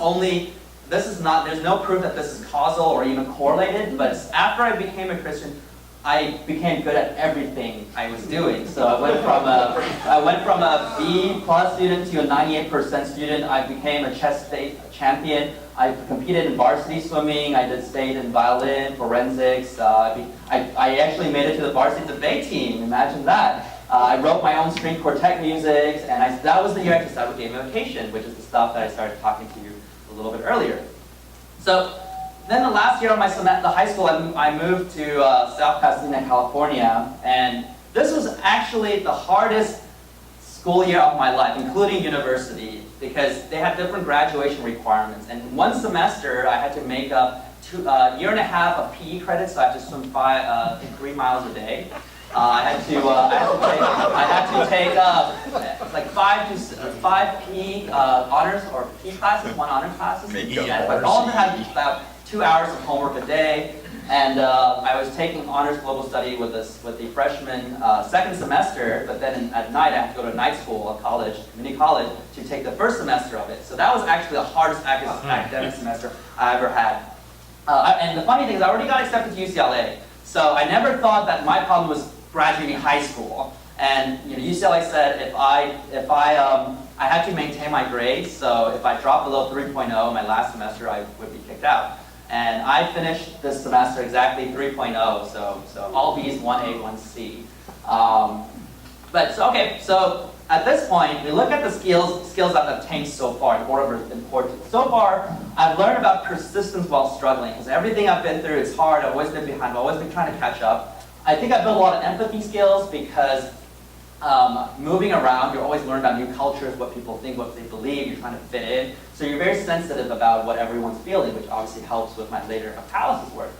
no proof that this is causal or even correlated, but after I became a Christian, I became good at everything I was doing. So I went from a B+ student to a 98% student. I became a chess state champion. I competed in varsity swimming. I did state in violin, forensics. I actually made it to the varsity debate team. Imagine that. I wrote my own string quartet music, and that was the year I decided with gamification, which is the stuff that I started talking to you a little bit earlier. So then the last year of the high school, I moved to South Pasadena, California, and this was actually the hardest school year of my life, including university, because they had different graduation requirements. And one semester, I had to make up a year and a half of PE credits, so I had to swim 3 miles a day. I had to take like 5 PE honors or PE classes, 1 honor classes. But all of them had about 2 hours of homework a day. And I was taking honors global study with the freshman second semester, but then at night I had to go to night school, a college, community college, to take the first semester of it. So that was actually the hardest academic semester I ever had. And the funny thing is I already got accepted to UCLA. So I never thought that my problem was graduating high school. And UCLA said if I I had to maintain my grades, so if I dropped below 3.0 my last semester, I would be kicked out. And I finished this semester exactly 3.0, so all B's, 1A, 1C. So at this point, we look at the skills I've obtained so far, in order of importance. So far, I've learned about persistence while struggling, because everything I've been through is hard. I've always been behind. I've always been trying to catch up. I think I've built a lot of empathy skills because moving around, you're always learning about new cultures, what people think, what they believe. You're trying to fit in. So you're very sensitive about what everyone's feeling, which obviously helps with my later catalysis work.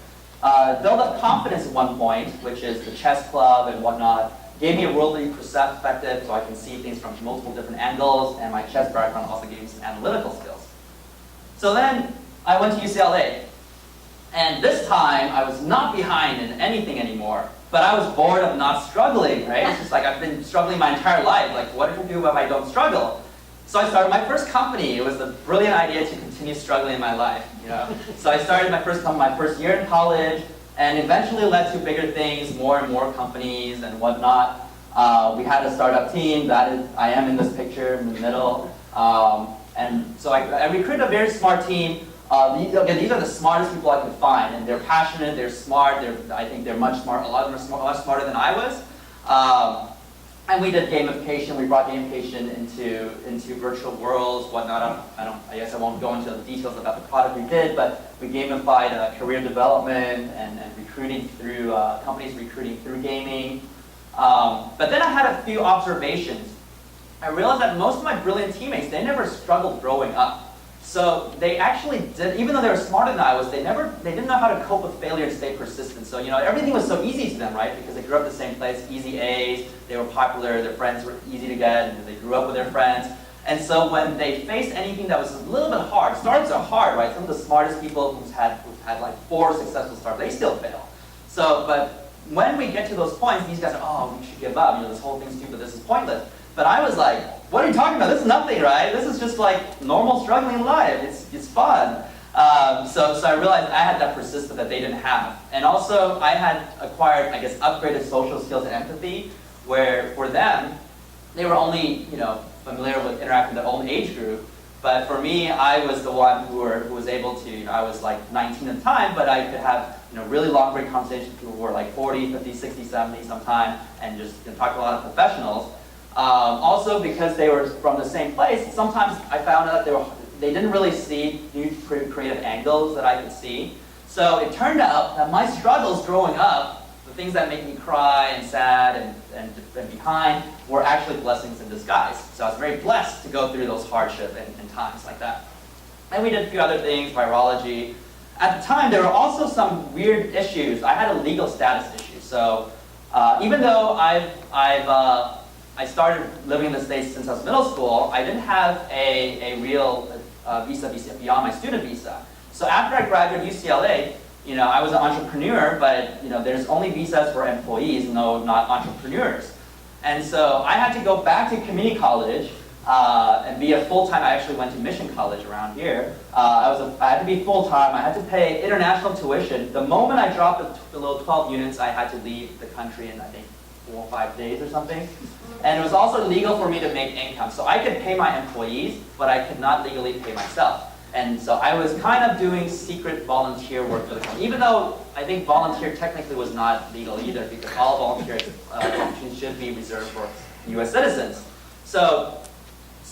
Build up confidence at one point, which is the chess club and whatnot. Gave me a worldly perspective so I can see things from multiple different angles, and my chess background also gave me some analytical skills. So then I went to UCLA, and this time I was not behind in anything anymore, but I was bored of not struggling, right? It's just like I've been struggling my entire life, like what do I do if I don't struggle? So I started my first company. It was a brilliant idea to continue struggling in my life, you know? So I started my first company my first year in college, and eventually led to bigger things, more and more companies and whatnot. We had a startup team. I am in this picture in the middle. And so I recruited a very smart team. These are the smartest people I could find, and they're passionate, they're smart. I think they're much smart. A lot of them are much smarter than I was. And we did gamification. We brought gamification into virtual worlds, whatnot. I guess I won't go into the details about the product we did, but we gamified career development and recruiting through companies recruiting through gaming. But then I had a few observations. I realized that most of my brilliant teammates, they never struggled growing up. So they actually did, even though they were smarter than I was, they didn't know how to cope with failure and stay persistent. So, you know, everything was so easy to them, right? Because they grew up the same place, easy A's, they were popular, their friends were easy to get, and they grew up with their friends. And so when they faced anything that was a little bit hard, startups are hard, right? Some of the smartest people who've had like 4 successful startups, they still fail. So, but when we get to those points, these guys are, oh, we should give up, you know, this whole thing's stupid, this is pointless. But I was like, what are you talking about? This is nothing, right? This is just like normal struggling in life. It's fun. So I realized I had that persistence that they didn't have. And also I had acquired, I guess, upgraded social skills and empathy, where for them, they were only, you know, familiar with interacting with their own age group. But for me, I was the one who was able to, you know, I was like 19 at the time, but I could have, you know, really long, great conversations with people who were like 40, 50, 60, 70 sometime, and just, you know, talk to a lot of professionals. Also, because they were from the same place, sometimes I found out they didn't really see new creative angles that I could see. So it turned out that my struggles growing up, the things that make me cry and sad and behind, were actually blessings in disguise. So I was very blessed to go through those hardships and times like that. And we did a few other things, virology. At the time, there were also some weird issues. I had a legal status issue. So even though I started living in the States since I was middle school, I didn't have a real visa beyond my student visa. So after I graduated UCLA, you know, I was an entrepreneur, but, you know, there's only visas for employees, no, not entrepreneurs. And so I had to go back to community college and be a full-time. I actually went to Mission College around here. I had to be full-time. I had to pay international tuition. The moment I dropped below 12 units, I had to leave the country in, I think, 4 or 5 days or something. And it was also illegal for me to make income. So I could pay my employees, but I could not legally pay myself. And so I was kind of doing secret volunteer work for the company, even though I think volunteer technically was not legal either, because all volunteer opportunities should be reserved for US citizens.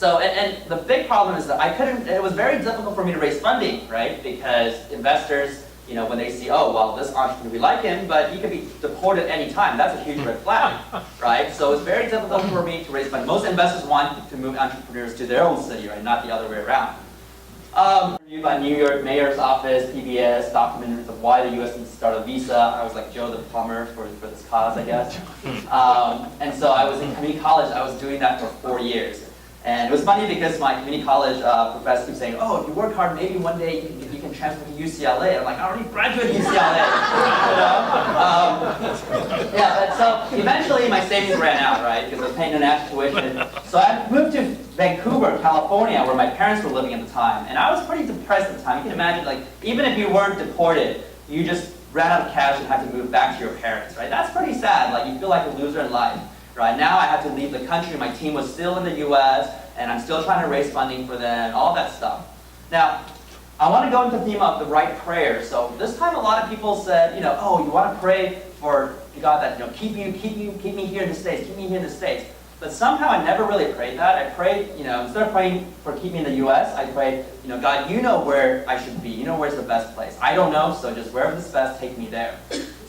And the big problem is that it was very difficult for me to raise funding, right? Because investors, you know, when they see, oh, well, this entrepreneur, we like him, but he could be deported any time. That's a huge red flag, right? So it's very difficult for me to raise money. Most investors want to move entrepreneurs to their own city, right? Not the other way around. Reviewed by New York Mayor's Office, PBS, documented why the U.S. needs to start a visa. I was like Joe the plumber for this cause, I guess. And so I was in community college. I was doing that for 4 years. And it was funny because my community college professor keeps saying, oh, if you work hard, maybe one day you can transfer to UCLA. I'm like, I already graduated UCLA. But so eventually my savings ran out, right? Because I was paying international tuition. So I moved to Vancouver, California, where my parents were living at the time. And I was pretty depressed at the time. You can imagine, like, even if you weren't deported, you just ran out of cash and had to move back to your parents, right? That's pretty sad. Like, you feel like a loser in life. Right now, I had to leave the country. My team was still in the U.S., and I'm still trying to raise funding for them, all that stuff. Now, I want to go into the theme of the right prayer. So this time a lot of people said, oh, you want to pray for God that, keep me here in the States, keep me here in the States. But somehow I never really prayed that. I prayed, instead of praying for keep me in the U.S., I prayed, God, you know where I should be. You know where's the best place. I don't know, so just wherever's best, take me there.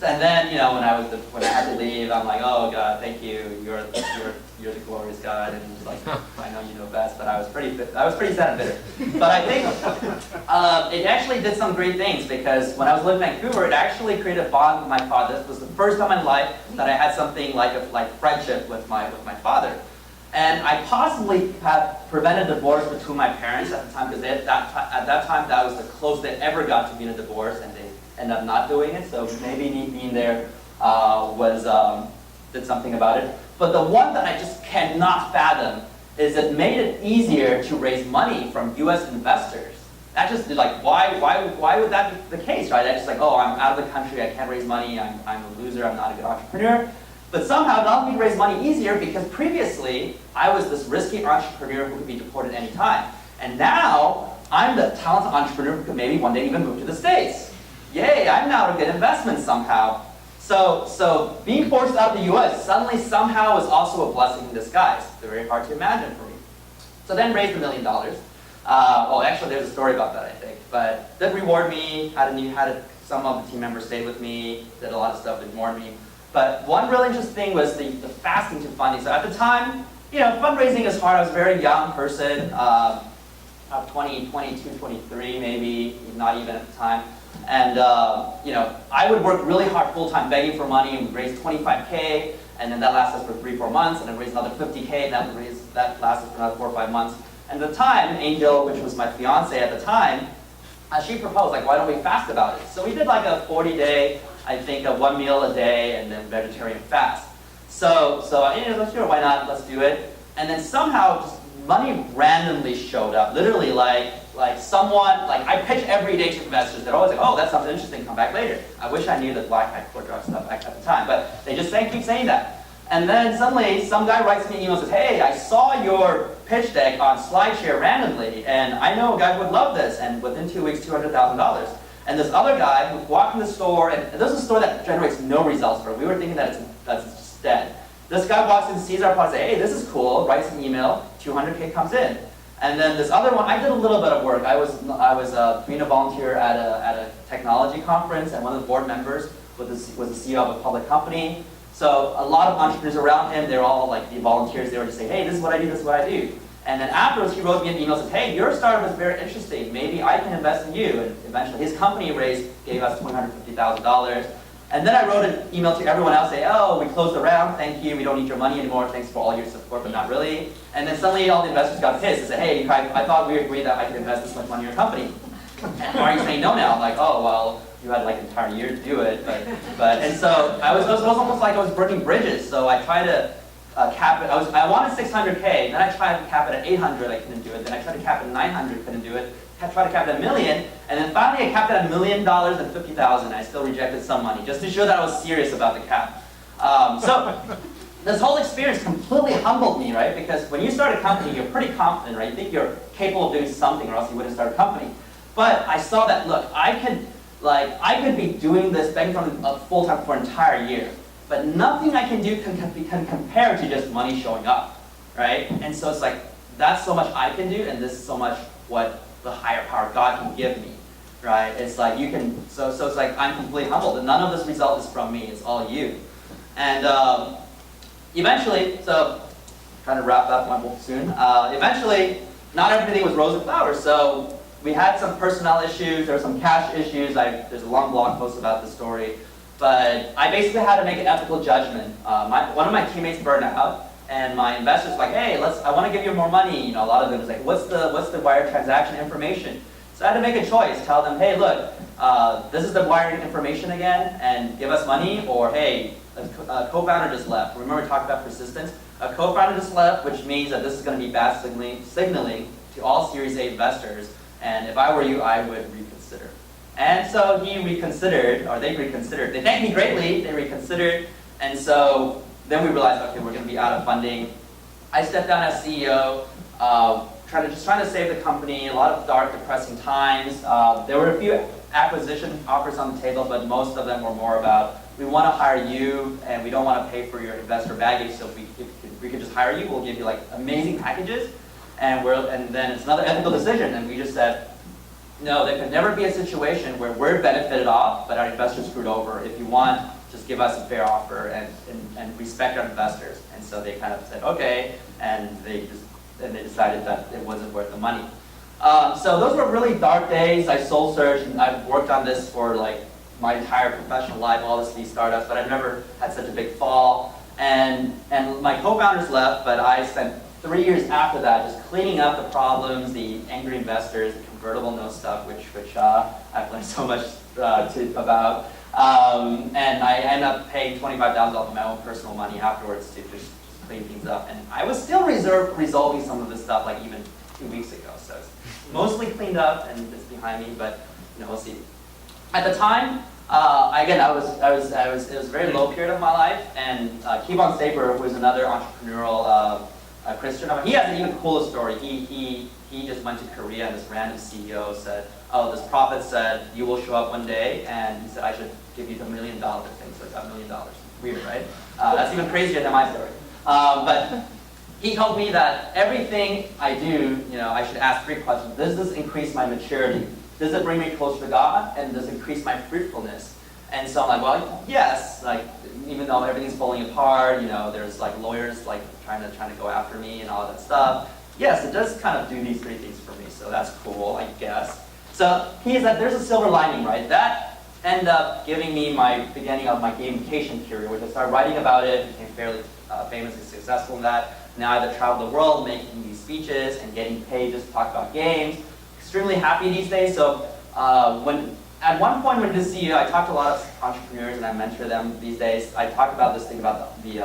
And then, when I had to leave, I'm like, oh God, thank you. You're the glorious God, and he's like, I know you know best. But I was pretty sad and bitter. But I think it actually did some great things, because when I was living in Vancouver, it actually created a bond with my father. This was the first time in life that I had something like friendship with my father. And I possibly had prevented divorce between my parents at the time, because at that time that was the closest they ever got to being a divorce, and they ended up not doing it. So maybe me being there did something about it. But the one that I just cannot fathom is it made it easier to raise money from U.S. investors. That just like why would that be the case, right? That's just like, oh, I'm out of the country, I can't raise money, I'm a loser, I'm not a good entrepreneur. But somehow it allowed me to raise money easier, because previously I was this risky entrepreneur who could be deported any time. And now I'm the talented entrepreneur who could maybe one day even move to the States. Yay, I'm now a good investment somehow. So being forced out of the US suddenly somehow was also a blessing in disguise. It's very hard to imagine for me. So then raised $1 million. Well, actually there's a story about that, I think. But did RewardMe, some of the team members stayed with me, did a lot of stuff with RewardMe. But one really interesting thing was the fasting to funding. So at the time, fundraising is hard. I was a very young person, 22, 23 maybe, not even at the time. And I would work really hard full-time begging for money, and would raise $25K, and then that lasted for 3-4 months, and then raise another $50K, and that lasted for another 4 or 5 months. And at the time, Angel, which was my fiance at the time, she proposed, like, why don't we fast about it? So we did like a 40-day, I think, a 1 meal a day, and then vegetarian fast. So I was like, sure, why not? Let's do it. And then somehow, just money randomly showed up. Literally, like someone, I pitch every day to investors. They're always like, oh, that sounds interesting, come back later. I wish I knew the black hat core drug stuff at the time, but they just keep saying that. And then suddenly, some guy writes me an email and says, hey, I saw your pitch deck on SlideShare randomly, and I know a guy who would love this, and within 2 weeks, $200,000. And this other guy who walked in the store, and this is a store that generates no results for. We were thinking that that's just dead. This guy walks in, sees our product, says, hey, this is cool, writes an email, $200K comes in. And then this other one, I did a little bit of work. I was being a volunteer at a technology conference, and one of the board members was the CEO of a public company. So a lot of entrepreneurs around him, they're all like the volunteers. They were just saying, hey, this is what I do, this is what I do. And then afterwards, he wrote me an email and said, hey, your startup is very interesting. Maybe I can invest in you. And eventually, his company gave us $250,000. And then I wrote an email to everyone else saying, oh, we closed the round, thank you, we don't need your money anymore, thanks for all your support, but not really. And then suddenly all the investors got pissed and said, hey, I thought we agreed that I could invest this much money in your company. And why are you saying no now? I'm like, oh, well, you had like an entire year to do it. And so it was almost like I was burning bridges. So I tried to cap it. I wanted 600K, then I tried to cap it at 800, I couldn't do it. Then I tried to cap it at 900, couldn't do it. I tried to cap it at $1 million, and then finally I capped it at $1 million and 50,000. I still rejected some money, just to show that I was serious about the cap. So this whole experience completely humbled me, right? Because when you start a company, you're pretty confident, right? You think you're capable of doing something, or else you wouldn't start a company. But I saw that, look, I could be doing this begging from a full-time for an entire year, but nothing I can do can compare to just money showing up, right? And so it's like, that's so much I can do, and this is so much what the higher power God can give me, right? It's like you can, so it's like I'm completely humbled, and none of this result is from me, it's all you. And eventually, so trying to wrap up my book soon, eventually, not everything was rose and flowers, so we had some personnel issues, there were some cash issues, there's a long blog post about the story, but I basically had to make an ethical judgment. One of my teammates burned out, and my investors were like, hey, I want to give you more money. A lot of them was like, what's the wire transaction information? So I had to make a choice, tell them, hey, look, this is the wiring information again, and give us money, or hey, a co-founder just left. Remember we talked about persistence? A co-founder just left, which means that this is going to be bad signaling to all Series A investors, and if I were you, I would reconsider. And so he reconsidered, or they reconsidered. They thanked me greatly, they reconsidered, and so then we realized, okay, we're going to be out of funding. I stepped down as CEO. trying to save the company, a lot of dark, depressing times. There were a few acquisition offers on the table, but most of them were more about, we want to hire you, and we don't want to pay for your investor baggage, so if we could just hire you, we'll give you like amazing packages, and then it's another ethical decision, and we just said, no, there could never be a situation where we're benefited off, but our investors screwed over. If you want, just give us a fair offer and respect our investors. And so they kind of said, okay, and they decided that it wasn't worth the money. So those were really dark days. I soul searched, and I've worked on this for like my entire professional life, all these startups, but I've never had such a big fall. And my co-founders left, but I spent 3 years after that just cleaning up the problems, the angry investors, the convertible note stuff, which I've learned so much about. And I ended up paying $25,000 of my own personal money afterwards to just clean things up. And I was still resolving some of this stuff like even 2 weeks ago. So it's mostly cleaned up and it's behind me, but we'll see. At the time, again, it was a very low period of my life, and Kevon Saber, who is another entrepreneurial Christian, he has an even cooler story. He just went to Korea, and this random CEO said, oh, this prophet said, you will show up one day, and he said, I should give you the $1 million thing, so it's $1 million. Weird, right? That's even crazier than my story. But he told me that everything I do, I should ask 3 questions. Does this increase my maturity? Does it bring me closer to God? And does it increase my fruitfulness? And so I'm like, well, yes. Like, even though everything's falling apart, there's like lawyers like trying to go after me and all that stuff. Yes, it does kind of do these 3 things for me. So that's cool, I guess. So he said there's a silver lining, right? That ended up giving me my beginning of my gamification career, which I started writing about it, became fairly famous and successful in that. Now I travel the world making these speeches and getting paid just to talk about games. Extremely happy these days. So at one point when I was CEO, I talked to a lot of entrepreneurs and I mentor them these days. I talked about this thing about the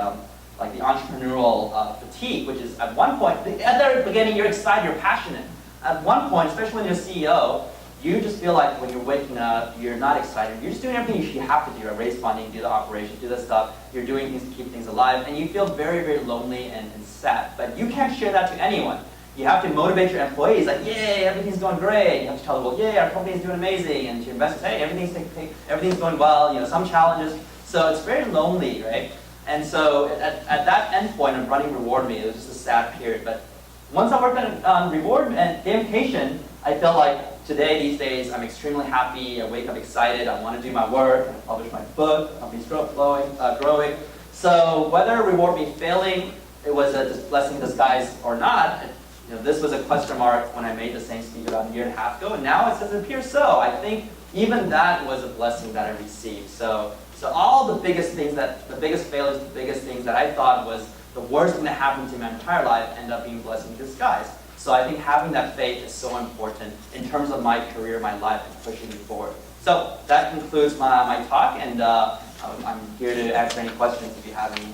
entrepreneurial fatigue, which is at one point, at the beginning you're excited, you're passionate. At one point, especially when you're CEO, you just feel like when you're waking up, you're not excited. You're just doing everything you have to do, raise funding, do the operation, do the stuff. You're doing things to keep things alive, and you feel very, very lonely and sad. But you can't share that to anyone. You have to motivate your employees, like, yay, everything's going great. You have to tell them, well, yay, our company's doing amazing. And to your investors, hey, everything's going well, some challenges. So it's very lonely, right? And so at that end point of running RewardMe, it was just a sad period. But once I worked on Reward and gamification, I felt like these days, I'm extremely happy. I wake up excited. I want to do my work. I publish my book. The company's growing. So whether RewardMe failing, it was a blessing in disguise or not, this was a question mark when I made the same speech about a year and a half ago, and now it says it appears so. I think even that was a blessing that I received. So all the biggest failures, the biggest things that I thought was the worst thing that happened to my entire life ended up being a blessing in disguise. So I think having that faith is so important in terms of my career, my life, and pushing me forward. So that concludes my talk, and I'm here to answer any questions if you have any.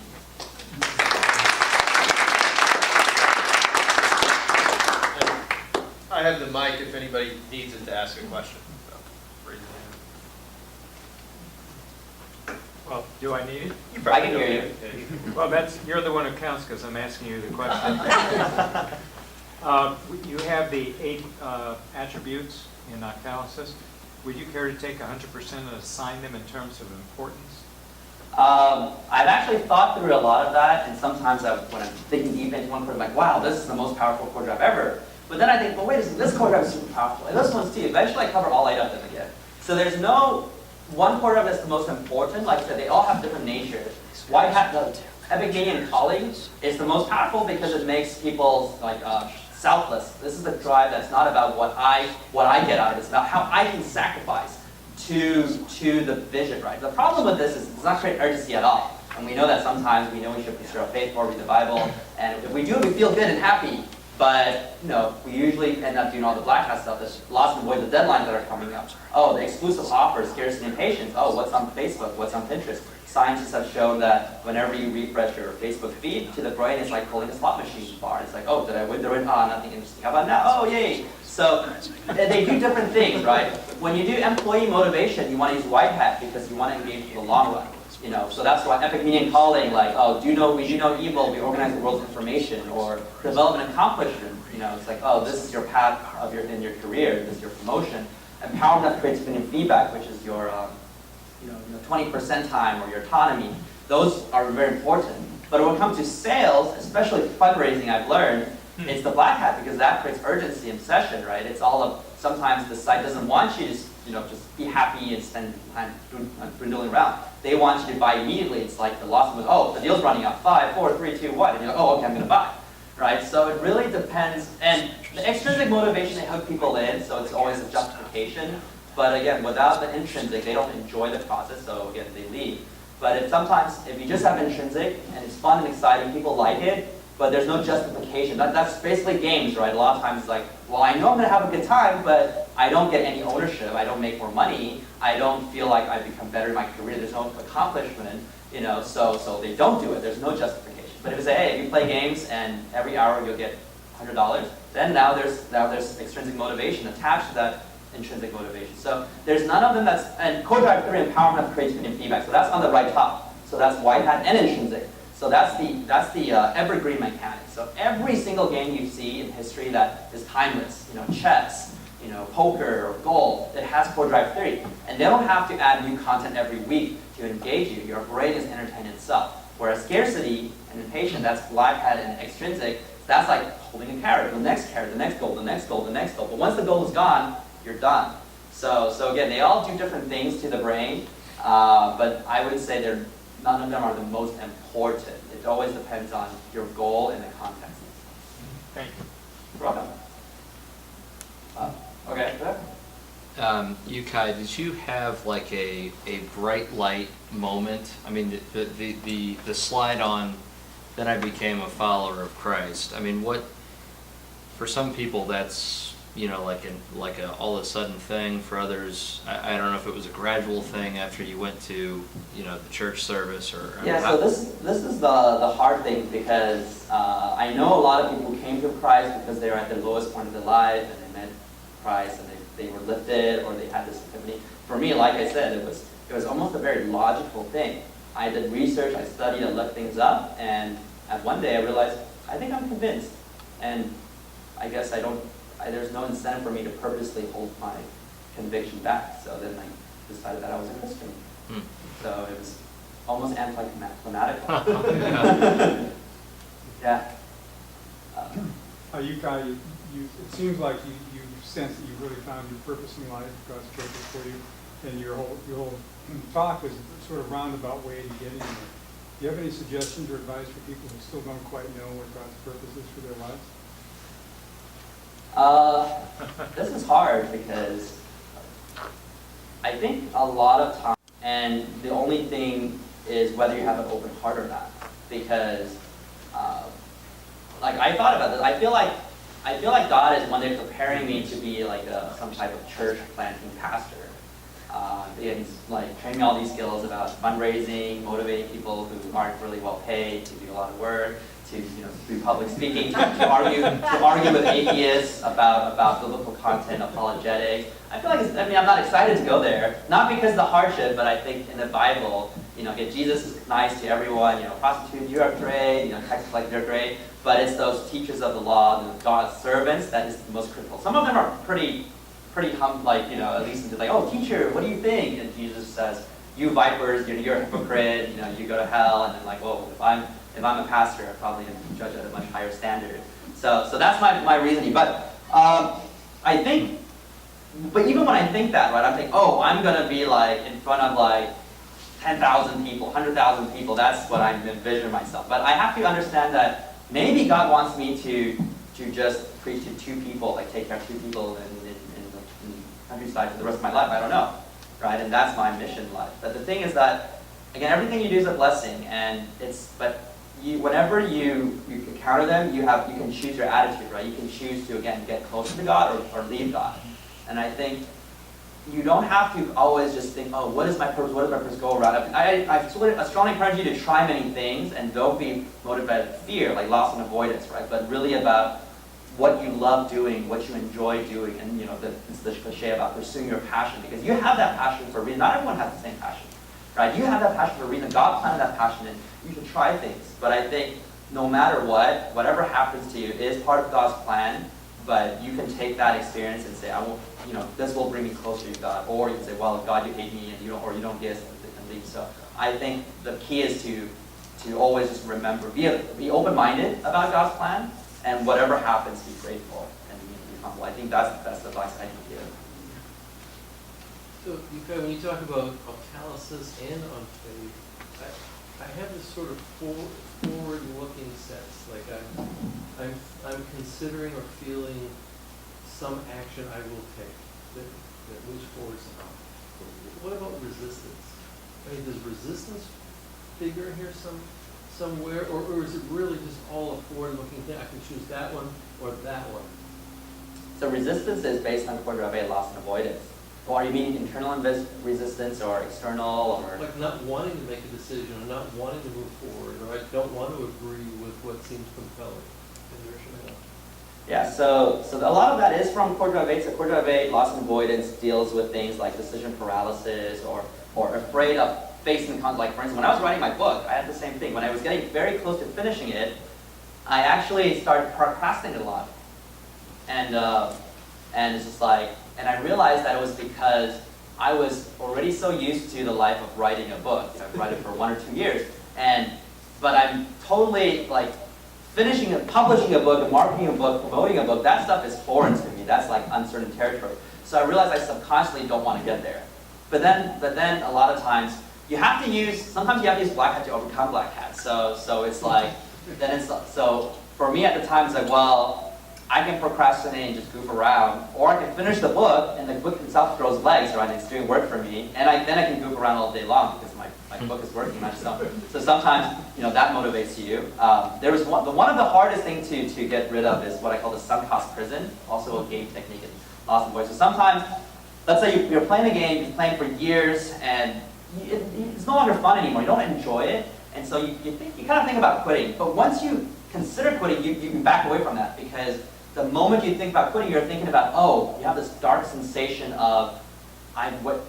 I have the mic if anybody needs it to ask a question. So, raise your hand. Well, do I need it? You probably I can hear you. Well, you're the one who counts because I'm asking you the question. You have the 8 attributes in Catalysis. Would you care to take 100% and assign them in terms of importance? I've actually thought through a lot of that, and sometimes when I'm thinking deep into one core, I'm like, wow, this is the most powerful core drive ever. But then I think, well, wait a second, this core drive is super powerful, and this one's too. Eventually I cover all 8 of them again. So there's no one core drive that's the most important. Like I said, they all have different natures. Why have the Epic Media and Calling is the most powerful because it makes people selfless. This is a drive that's not about what I get out of it. It's about how I can sacrifice to the vision, right? The problem with this is it's not create urgency at all. And we know that sometimes we should pursue our faith or read the Bible. And if we do, we feel good and happy. But we usually end up doing all the black hat stuff that's lost and avoid the deadlines that are coming up. Oh, the exclusive offers, scarcity and patience. Oh, what's on Facebook? What's on Pinterest? Scientists have shown that whenever you refresh your Facebook feed, to the brain it's like pulling a slot machine bar. It's like, oh, did I win the win? Oh, nothing interesting. How about now? Oh, yay. So they do different things, right? When you do employee motivation, you want to use white hat because you want to engage for the long run. So that's why Epic Media and Calling, like, oh, we do know evil, we organize the world's information, or development accomplishment, It's like, oh, this is your path in your career, this is your promotion. Empowerment that creates feedback, which is your 20% time or your autonomy. Those are very important. But when it comes to sales, especially fundraising, I've learned, it's the black hat because that creates urgency and obsession, right? It's all of, sometimes the site doesn't want you to just be happy and spend time dwindling around. They want you to buy immediately. It's like the loss of, oh, the deal's running out, 5, 4, 3, 2, 1, and you're like, oh, okay, I'm gonna buy, right? So it really depends, and the extrinsic motivation, they hook people in, so it's always a justification. But again, without the intrinsic, they don't enjoy the process, so again, they leave. But if you just have intrinsic, and it's fun and exciting, people like it, but there's no justification. That's basically games, right? A lot of times it's like, well, I know I'm gonna have a good time, but I don't get any ownership, I don't make more money, I don't feel like I've become better in my career, there's no accomplishment, so they don't do it, there's no justification. But if you say, hey, if you play games and every hour you'll get $100, then now there's extrinsic motivation attached to that intrinsic motivation. So there's none of them and core drive 3 empowerment of creativity and feedback, so that's on the right top. So that's white hat and intrinsic. So that's the evergreen mechanic. So every single game you see in history that is timeless, chess, poker or golf, it has core drive 3. And they don't have to add new content every week to engage you. Your brain is entertained itself. Whereas scarcity and impatience, that's black hat and extrinsic, that's like holding a carrot, the next goal, the next goal, the next goal. But once the goal is gone, you're done. So again, they all do different things to the brain, but I would say none of them are the most important. It always depends on your goal and the context. Thank you. You're welcome. Okay, go ahead. Yukai, did you have like a bright light moment? I mean, the slide on, then I became a follower of Christ. I mean, for some people that's, like a all of a sudden thing. For others, I don't know if it was a gradual thing after you went to, the church service or. Yeah, so this is the hard thing because I know a lot of people who came to Christ because they were at the lowest point of their life and they met Christ and they were lifted or they had this epiphany. For me, like I said, it was almost a very logical thing. I did research, I studied, I looked things up, and at one day I realized, I think I'm convinced. And I guess there's no incentive for me to purposely hold my conviction back. So then I decided that I was a Christian. So it was almost anticlimactic. Yeah. Yukai, it seems like you sense that you really found your purpose in life, God's purpose for you, and your whole talk was sort of roundabout way to getting there. Do you have any suggestions or advice for people who still don't quite know what God's purpose is for their lives? This is hard because I think a lot of time, and the only thing is whether you have an open heart or not. Because, I thought about this. I feel like God is one day preparing me to be like some type of church planting pastor. He's like training me all these skills about fundraising, motivating people who aren't really well paid to do a lot of work, to do public speaking, to argue with atheists about biblical content, apologetics. I feel like I'm not excited to go there, not because of the hardship, but I think in the Bible, Jesus is nice to everyone. Prostitutes, you are great. Tax collectors, you're great. But it's those teachers of the law, God's servants, that is the most critical. Some of them are pretty humble, at least into oh, teacher, what do you think? And Jesus says, you vipers, you're a hypocrite. You go to hell. And then whoa, if I'm a pastor, I probably am judged at a much higher standard. So that's my reasoning. But I think, but even when I think that, right, I'm thinking, oh, I'm gonna be in front of 10,000 people, 100,000 people. That's what I'm envisioning myself. But I have to understand that maybe God wants me to just preach to 2 people, take care of 2 people in countryside for the rest of my life. I don't know, right? And that's my mission in life. But the thing is that, again, everything you do is a blessing, and whenever you encounter them, you can choose your attitude, right? You can choose to, again, get closer to God or leave God. And I think you don't have to always just think, oh, what is my purpose? What does my purpose go around? I strongly encourage you to try many things and don't be motivated by fear, like loss and avoidance, right? But really about what you love doing, what you enjoy doing, and it's the cliche about pursuing your passion, because you have that passion for a reason. Not everyone has the same passion, right? You have that passion for a reason. God planted that passion, and you should try things. But I think no matter what, whatever happens to you is part of God's plan, but you can take that experience and say, I won't, this will bring me closer to God. Or you can say, well, God, you hate me, and you don't get it, and leave. So I think the key is to always just remember, be open-minded about God's plan, and whatever happens, be grateful and be humble. I think that's the best advice I can give. So, when you talk about catalysis and unfaith, I have this sort of forward-looking sense, like I'm considering or feeling some action I will take that moves forward somehow. What about resistance? I mean, does resistance figure in here somewhere, or is it really just all a forward-looking thing? I can choose that one or that one. So resistance is based on quadruple loss and avoidance. Or are you meaning internal resistance or external, or? Like not wanting to make a decision, or not wanting to move forward, or I don't want to agree with what seems compelling. Yeah, so a lot of that is from quadruple. So quadruple loss and avoidance deals with things like decision paralysis or afraid of facing conflict. Like for instance, when I was writing my book, I had the same thing. When I was getting very close to finishing it, I actually started procrastinating a lot. And it's just like, and I realized that it was because I was already so used to the life of writing a book. I've written it for 1 or 2 years, but I'm totally like publishing a book, and marketing a book, promoting a book. That stuff is foreign to me. That's like uncertain territory. So I realized I subconsciously don't want to get there. But then a lot of times sometimes you have to use black hat to overcome black hat. So it's like, so for me at the time it's like, well, I can procrastinate and just goof around, or I can finish the book and the book itself grows legs, right? And it's doing work for me, and then I can goof around all day long because my book is working. So sometimes that motivates you. There was one of the hardest things to get rid of is what I call the sunk cost prison, also a game technique in loss and voice. So sometimes, let's say you're playing a game, you're playing for years, and it's no longer fun anymore. You don't enjoy it, and so you kind of think about quitting. But once you consider quitting, you can back away from that, because the moment you think about quitting, you're thinking about, you have this dark sensation of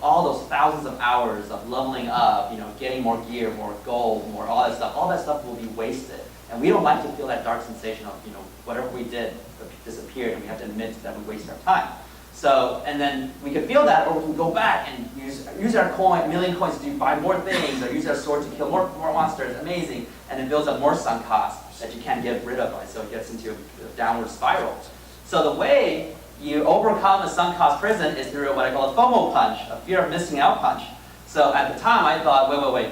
all those thousands of hours of leveling up, getting more gear, more gold, more all that stuff. All that stuff will be wasted, and we don't like to feel that dark sensation of whatever we did disappeared, and we have to admit that we wasted our time. So, and then we can feel that, or we can go back and use our million coins to buy more things, or use our sword to kill more monsters. Amazing, and it builds up more sunk costs that you can't get rid of, right? So it gets into a downward spiral. So the way you overcome a sunk cost prison is through what I call a FOMO punch, a fear of missing out punch. So at the time I thought, wait.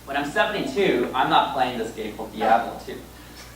When I'm 72, I'm not playing this game called Diablo 2. If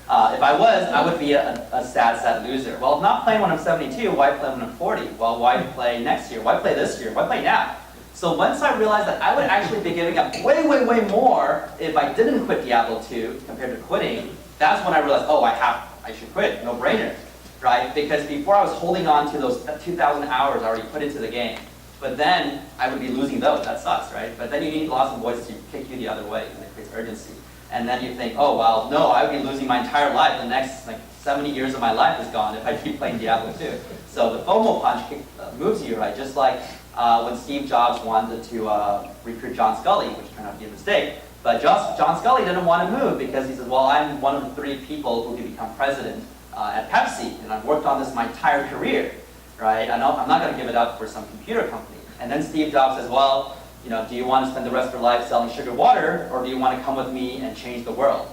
I was, I would be a sad loser. Well, not playing when I'm 72, why play when I'm 40? Well, why play next year? Why play this year? Why play now? So once I realized that I would actually be giving up way more if I didn't quit Diablo 2 compared to quitting, that's when I realized, I should quit, no brainer, right? Because before I was holding on to those 2,000 hours I already put into the game, but then I would be losing those. That sucks, right? But then you need lots of voices to kick you the other way, and it creates urgency. And then you think, no, I would be losing my entire life. The next 70 years of my life is gone if I keep playing Diablo 2. So the FOMO punch moves you, right? Just like when Steve Jobs wanted to recruit John Scully, which turned out to be a mistake. But John Scully didn't want to move because he said, well, I'm one of the 3 people who can become president at Pepsi, and I've worked on this my entire career, right? I'm not going to give it up for some computer company. And then Steve Jobs says, well, do you want to spend the rest of your life selling sugar water, or do you want to come with me and change the world,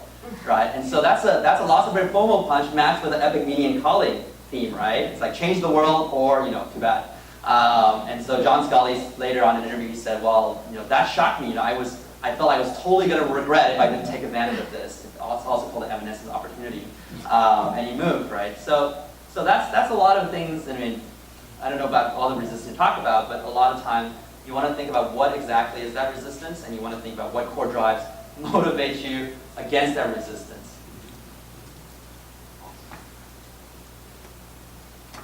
right? And so that's a loss of FOMO punch matched with an epic meaning and calling theme, right? It's like change the world, or too bad. And so John Scully later on in an interview he said, well, that shocked me. I felt I was totally going to regret if I didn't take advantage of this. It's also called the evanescence opportunity. And he moved, right? So that's a lot of things. I mean, I don't know about all the resistance you talk about, but a lot of times you want to think about what exactly is that resistance, and you want to think about what core drives motivate you against that resistance.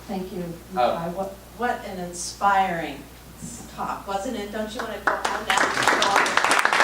Thank you. Oh. What an inspiring talk, wasn't it? Don't you want to go on now?